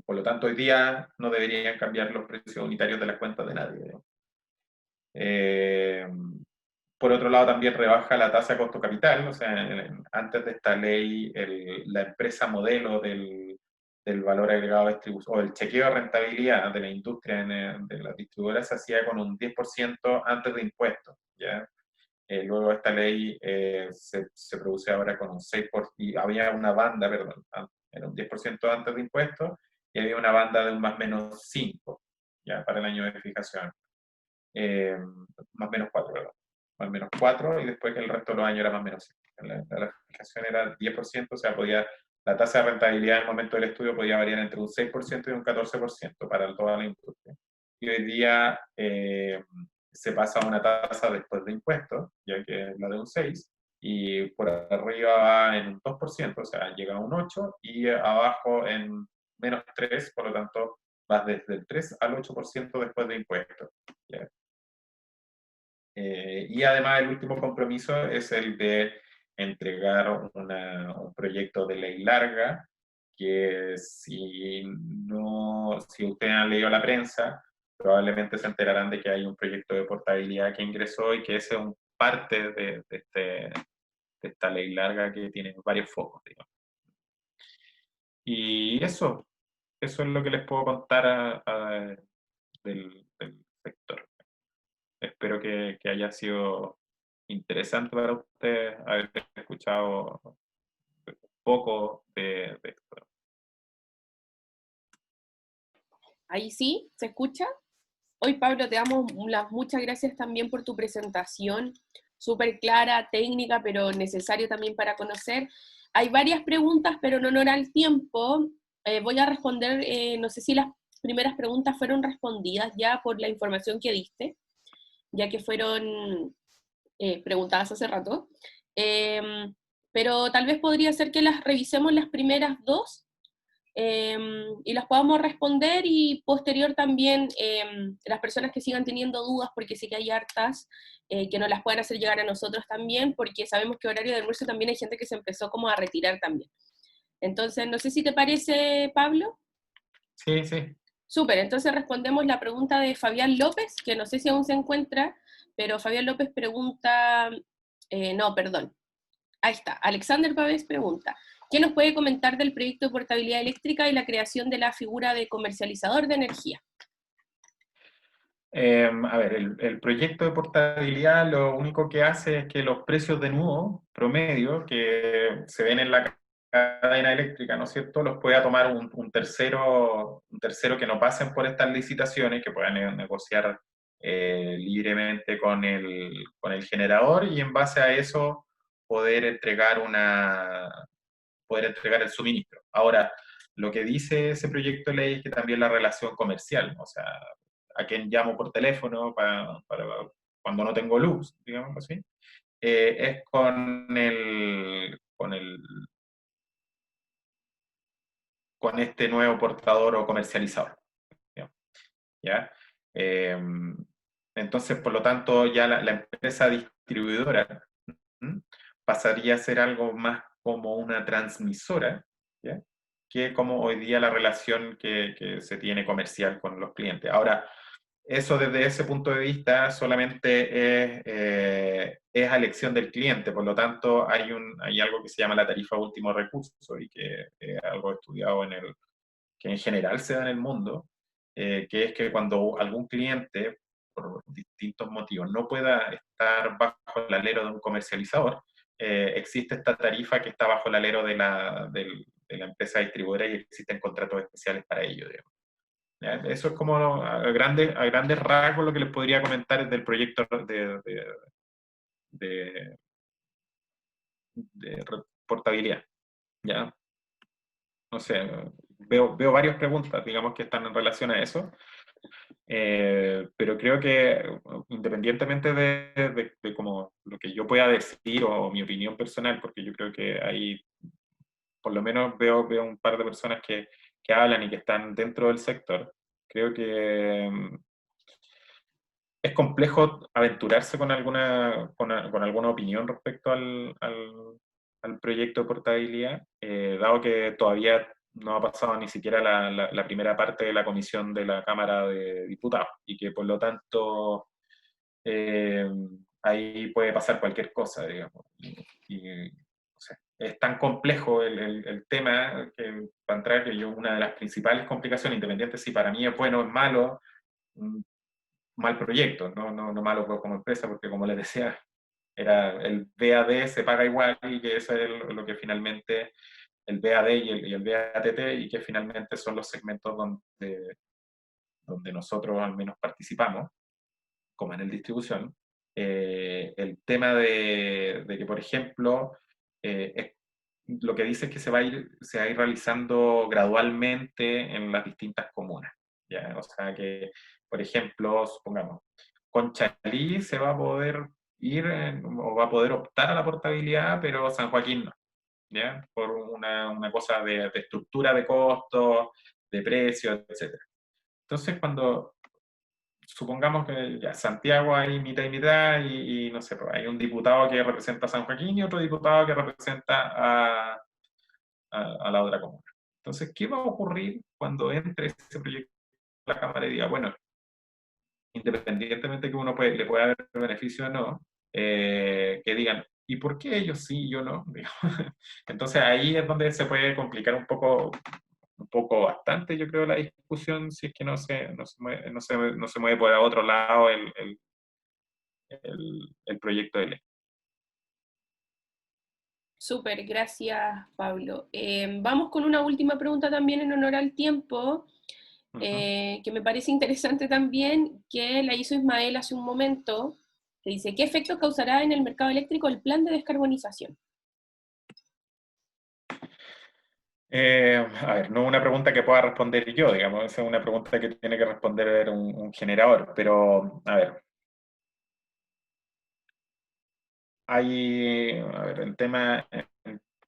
Por lo tanto, hoy día no deberían cambiar los precios unitarios de las cuentas de nadie. Por otro lado, también rebaja la tasa de costo capital, o sea, antes de esta ley, la empresa modelo del valor agregado de distribución, o el chequeo de rentabilidad de la industria de las distribuidoras se hacía con un 10% antes de impuestos, ¿ya? Luego esta ley se produce ahora con un 6%, y había una banda, perdón, era un 10% antes de impuestos, y había una banda de un más o menos 5, ¿ya? Para el año de fijación. Más o menos 4, perdón. Más o menos 4, y después que el resto de los años era más o menos 5. La fijación era 10%, o sea, la tasa de rentabilidad en el momento del estudio podía variar entre un 6% y un 14% para toda la industria. Y hoy día se pasa a una tasa después de impuestos, ya que es la de un 6, y por arriba va en un 2%, o sea, llega a un 8, y abajo en menos 3, por lo tanto, vas desde el 3 al 8% después de impuestos. ¿Ya? Y además el último compromiso es el de entregar un proyecto de ley larga, que si ustedes han leído la prensa, probablemente se enterarán de que hay un proyecto de portabilidad que ingresó y que ese es un parte de esta ley larga que tiene varios focos, digamos. Y eso es lo que les puedo contar del sector. Espero que haya sido interesante para ustedes haber escuchado un poco de esto. Ahí sí, ¿se escucha? Hoy, Pablo, te damos las muchas gracias también por tu presentación, súper clara, técnica, pero necesario también para conocer. Hay varias preguntas, pero en honor al tiempo, voy a responder, no sé si las primeras preguntas fueron respondidas ya por la información que diste, ya que fueron preguntadas hace rato. Pero tal vez podría ser que las revisemos las primeras dos y las podamos responder, y posterior también las personas que sigan teniendo dudas, porque sí que hay hartas, que nos las puedan hacer llegar a nosotros también, porque sabemos que horario de almuerzo también hay gente que se empezó como a retirar también. Entonces, no sé si te parece, Pablo. Sí, sí. Súper, entonces respondemos la pregunta de Fabián López, que no sé si aún se encuentra, pero Fabián López pregunta, no, perdón, ahí está, Alexander Pávez pregunta, ¿qué nos puede comentar del proyecto de portabilidad eléctrica y la creación de la figura de comercializador de energía? A ver, el proyecto de portabilidad lo único que hace es que los precios de nuevo promedio que se ven en la cadena eléctrica, ¿no es cierto?, los pueda tomar un tercero que no pasen por estas licitaciones, que puedan negociar libremente con el generador, y en base a eso poder entregar el suministro. Ahora, lo que dice ese proyecto de ley es que también la relación comercial, o sea, a quien llamo por teléfono para cuando no tengo luz, digamos así, es con este nuevo portador o comercializador. ¿Ya? Entonces, por lo tanto, ya la empresa distribuidora pasaría a ser algo más como una transmisora, ¿ya? Que como hoy día la relación que se tiene comercial con los clientes. Ahora, eso desde ese punto de vista solamente es a elección del cliente, por lo tanto hay algo que se llama la tarifa último recurso, y que es algo estudiado que en general se da en el mundo, que es que cuando algún cliente, por distintos motivos, no pueda estar bajo el alero de un comercializador, existe esta tarifa que está bajo el alero de la empresa distribuidora, y existen contratos especiales para ello, digamos. ¿Ya? Eso es como a grandes rasgos lo que les podría comentar del proyecto de portabilidad. ¿Ya? No sé, veo varias preguntas, digamos, que están en relación a eso. Pero creo que independientemente de como lo que yo pueda decir o mi opinión personal, porque yo creo que ahí por lo menos veo un par de personas que hablan y que están dentro del sector, creo que es complejo aventurarse con alguna opinión respecto al proyecto de portabilidad, dado que todavía no ha pasado ni siquiera la primera parte de la comisión de la Cámara de Diputados y que por lo tanto eh, ahí puede pasar cualquier cosa, digamos. O sea, es tan complejo el tema que para entrar que yo una de las principales complicaciones, independiente si para mí es bueno o es malo, un mal proyecto, no malo como empresa, porque como les decía, era el VAD se paga igual y que eso es lo que finalmente el VAD y el VATT y que finalmente son los segmentos donde nosotros al menos participamos, como en el distribución. El tema de que, por ejemplo, lo que dice es que se va a ir realizando gradualmente en las distintas comunas. ¿Ya? O sea que, por ejemplo, supongamos, Conchalí se va a poder o va a poder optar a la portabilidad, pero San Joaquín no, ¿ya? Por una cosa de estructura de costos, de precios, etc. Entonces, cuando supongamos que ya Santiago hay mitad y mitad y no sé, pues, hay un diputado que representa a San Joaquín y otro diputado que representa a la otra comuna. Entonces, ¿qué va a ocurrir cuando entre ese proyecto a la Cámara y diga, bueno, independientemente que uno le pueda dar beneficio o no, que digan, ¿y por qué ellos sí y yo no? Entonces ahí es donde se puede complicar un poco bastante, yo creo, la discusión, si es que no se mueve por otro lado el proyecto de ley. Súper, gracias, Pablo. Vamos con una última pregunta también en honor al tiempo, que me parece interesante también, que la hizo Ismael hace un momento, que dice, ¿qué efecto causará en el mercado eléctrico el plan de descarbonización? A ver, no es una pregunta que pueda responder yo, digamos, es una pregunta que tiene que responder un generador, pero, a ver, a ver, en temas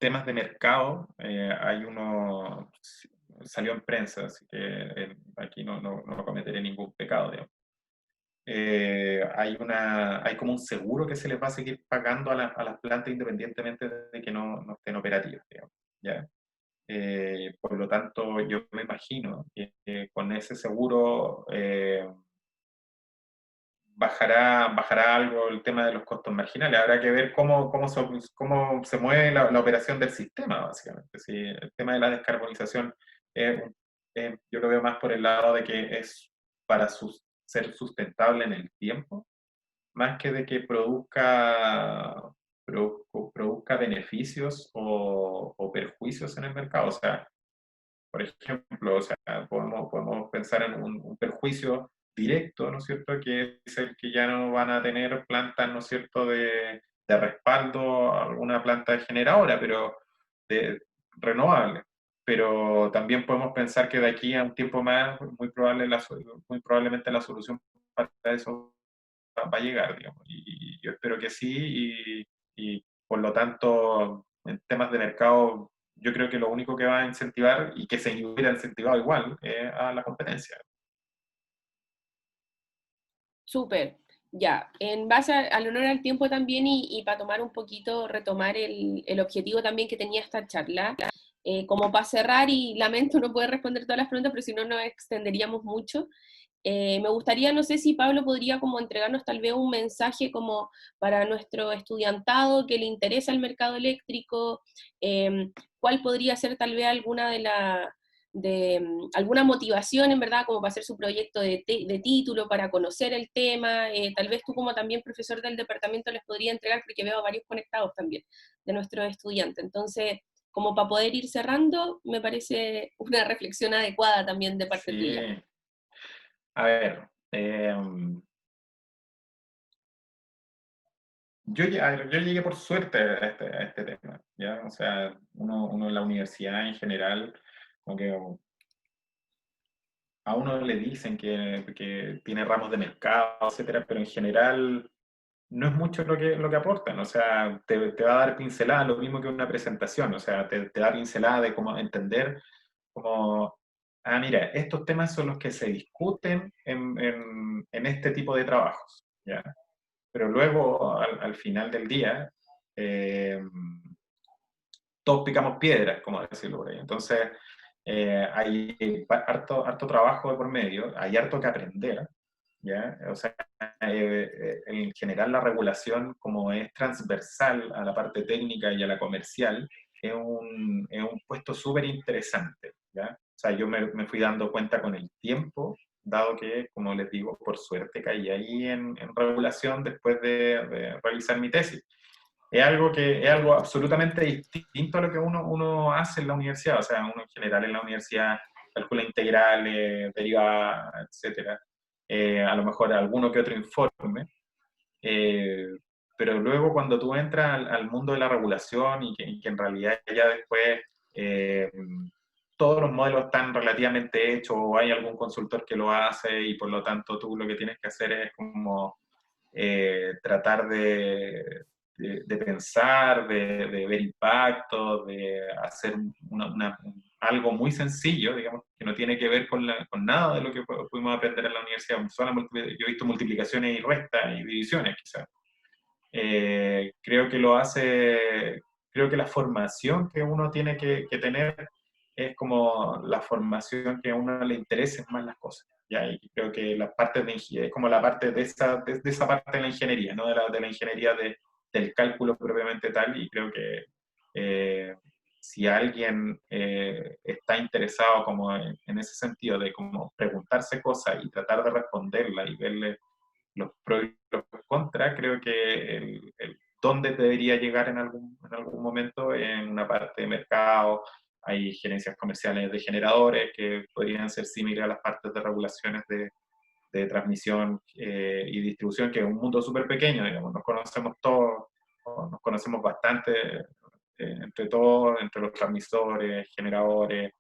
de mercado, hay uno, salió en prensa, así que aquí no cometeré ningún pecado, digamos. Hay como un seguro que se les va a seguir pagando a las plantas independientemente de que no estén operativas, digamos, ¿ya? Por lo tanto, yo me imagino que con ese seguro bajará algo el tema de los costos marginales. Habrá que ver cómo se mueve la operación del sistema, básicamente. Si el tema de la descarbonización, yo lo veo más por el lado de que es para ser sustentable en el tiempo, más que de que produzca beneficios o perjuicios en el mercado. O sea, por ejemplo, o sea, podemos pensar en un perjuicio directo, ¿no es cierto?, que es el que ya no van a tener plantas, ¿no es cierto?, de respaldo, alguna planta generadora, pero de, renovable. Pero también podemos pensar que de aquí a un tiempo más, muy probablemente la solución para eso va a llegar, digamos. Y yo espero que sí, y por lo tanto, en temas de mercado, yo creo que lo único que va a incentivar, y que se hubiera incentivado igual, es a la competencia. Súper, ya. En base al honor al tiempo también y para tomar un poquito, retomar el objetivo también que tenía esta charla, como para cerrar, y lamento no poder responder todas las preguntas, pero si no nos extenderíamos mucho. Me gustaría, no sé si Pablo podría como entregarnos tal vez un mensaje como para nuestro estudiantado que le interesa el mercado eléctrico, cuál podría ser tal vez alguna alguna motivación en verdad como para hacer su proyecto de título, para conocer el tema, tal vez tú como también profesor del departamento les podría entregar, porque veo a varios conectados también de nuestros estudiantes. Entonces, como para poder ir cerrando, me parece una reflexión adecuada también de parte tuya. Sí, a ver, a ver, yo llegué por suerte a este tema, ¿ya? O sea, uno en la universidad en general, como que a uno le dicen que tiene ramos de mercado, etcétera, pero en general no es mucho lo que aportan, o sea, te va a dar pincelada, lo mismo que una presentación, o sea, te da pincelada de cómo entender, como, mira, estos temas son los que se discuten en este tipo de trabajos, ¿ya? Pero luego, al final del día, eh, todos picamos piedras, como decirlo por ahí. Entonces, hay harto trabajo de por medio, hay harto que aprender, ¿ya? O sea, en general la regulación, como es transversal a la parte técnica y a la comercial, es un puesto súper interesante, ¿ya? O sea, yo me fui dando cuenta con el tiempo, dado que, como les digo, por suerte caí ahí en regulación después de realizar mi tesis. Es algo absolutamente distinto a lo que uno hace en la universidad. O sea, uno en general en la universidad calcula integrales, derivadas, etcétera. A lo mejor alguno que otro informe. eh, pero luego cuando tú entras al mundo de la regulación y que en realidad ya después eh, todos los modelos están relativamente hechos o hay algún consultor que lo hace y por lo tanto tú lo que tienes que hacer es como tratar de pensar, de ver impactos, de hacer algo muy sencillo, digamos, que no tiene que ver con nada de lo que pudimos aprender en la universidad. Yo he visto multiplicaciones y restas y divisiones, quizás. Creo que la formación que uno tiene que tener es como la formación que a uno le interesen más las cosas. ¿Ya? Y creo que la parte de ingeniería es como la parte de esa parte de la ingeniería, ¿no? De la ingeniería del cálculo propiamente tal, y creo que si alguien está interesado como en ese sentido de como preguntarse cosas y tratar de responderlas y verle los pros y los contras, creo que dónde debería llegar en algún momento en una parte de mercado. Hay gerencias comerciales de generadores que podrían ser similares a las partes de regulaciones de transmisión y distribución, que es un mundo súper pequeño, digamos, nos conocemos todos, nos conocemos bastante entre todos, entre los transmisores, generadores,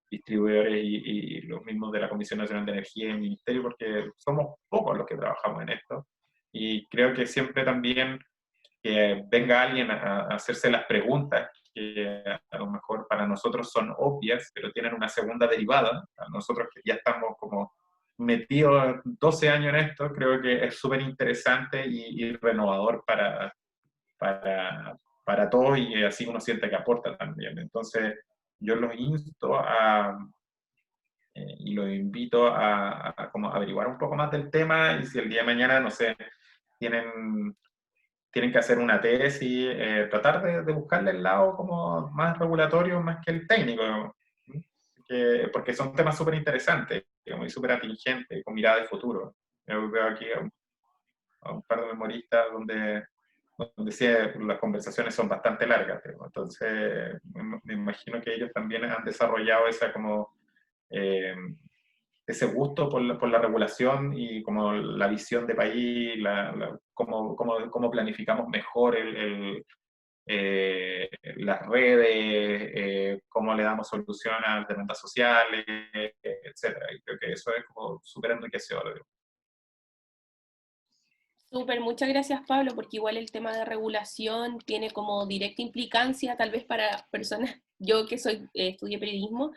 distribuidores y los mismos de la Comisión Nacional de Energía y el Ministerio, porque somos pocos los que trabajamos en esto. Y creo que siempre también que venga alguien a hacerse las preguntas que a lo mejor para nosotros son obvias, pero tienen una segunda derivada. A nosotros que ya estamos como metidos 12 años en esto, creo que es súper interesante y renovador para todos, y así uno siente que aporta también. Entonces, yo los insto y los invito a como averiguar un poco más del tema, y si el día de mañana, no sé, tienen que hacer una tesis, tratar de buscarle el lado como más regulatorio más que el técnico, ¿no? Porque son temas súper interesantes, digamos, y súper atingentes, con mirada de futuro. Yo veo aquí a un par de memoristas donde sí, las conversaciones son bastante largas, digamos. Entonces me imagino que ellos también han desarrollado eh, ese gusto por la regulación y como la visión de país, cómo planificamos mejor las redes, cómo le damos solución a las demandas sociales, etcétera. Y creo que eso es como súper enriquecedor. Súper, muchas gracias Pablo, porque igual el tema de regulación tiene como directa implicancia, tal vez para personas, yo que estudié periodismo,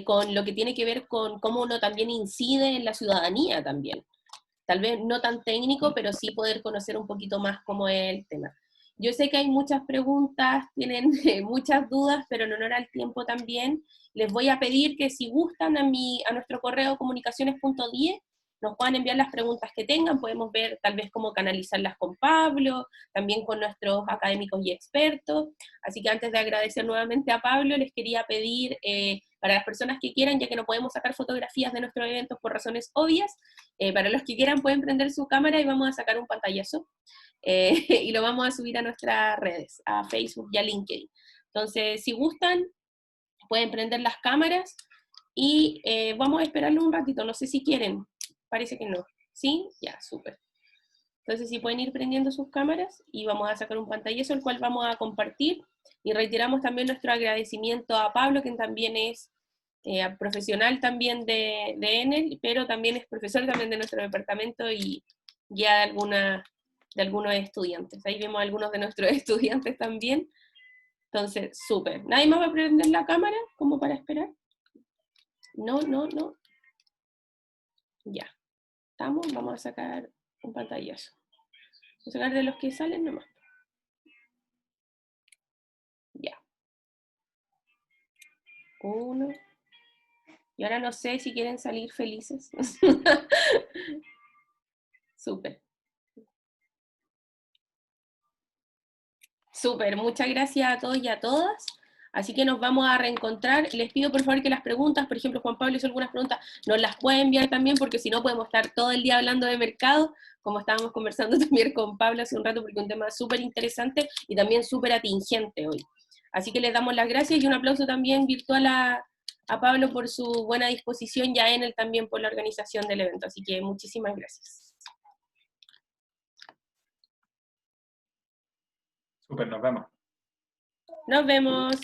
con lo que tiene que ver con cómo uno también incide en la ciudadanía también. Tal vez no tan técnico, pero sí poder conocer un poquito más cómo es el tema. Yo sé que hay muchas preguntas, tienen muchas dudas, pero en honor al tiempo también, les voy a pedir que si gustan a nuestro correo comunicaciones.10, nos puedan enviar las preguntas que tengan, podemos ver tal vez cómo canalizarlas con Pablo, también con nuestros académicos y expertos. Así que antes de agradecer nuevamente a Pablo, les quería pedir, para las personas que quieran, ya que no podemos sacar fotografías de nuestros eventos por razones obvias, para los que quieran pueden prender su cámara y vamos a sacar un pantallazo y lo vamos a subir a nuestras redes, a Facebook y a LinkedIn. Entonces, si gustan, pueden prender las cámaras y vamos a esperarlo un ratito, no sé si quieren, parece que no. ¿Sí? Ya, súper. Entonces, si pueden ir prendiendo sus cámaras y vamos a sacar un pantallazo, el cual vamos a compartir. Y reiteramos también nuestro agradecimiento a Pablo, quien también es profesional también de Enel, pero también es profesor también de nuestro departamento y guía de algunos estudiantes. Ahí vemos a algunos de nuestros estudiantes también. Entonces, súper. ¿Nadie más va a prender la cámara como para esperar? No. Ya. ¿Estamos? Vamos a sacar un pantallazo. Vamos a sacar de los que salen nomás. Ya. 1. Y ahora no sé si quieren salir felices. Súper. Súper, muchas gracias a todos y a todas. Así que nos vamos a reencontrar. Les pido por favor que las preguntas, por ejemplo, Juan Pablo hizo algunas preguntas, nos las puede enviar también, porque si no podemos estar todo el día hablando de mercado, como estábamos conversando también con Pablo hace un rato, porque es un tema súper interesante y también súper atingente hoy. Así que les damos las gracias y un aplauso también virtual a Pablo por su buena disposición y a Enel también por la organización del evento. Así que muchísimas gracias. Súper, nos vemos. Nos vemos.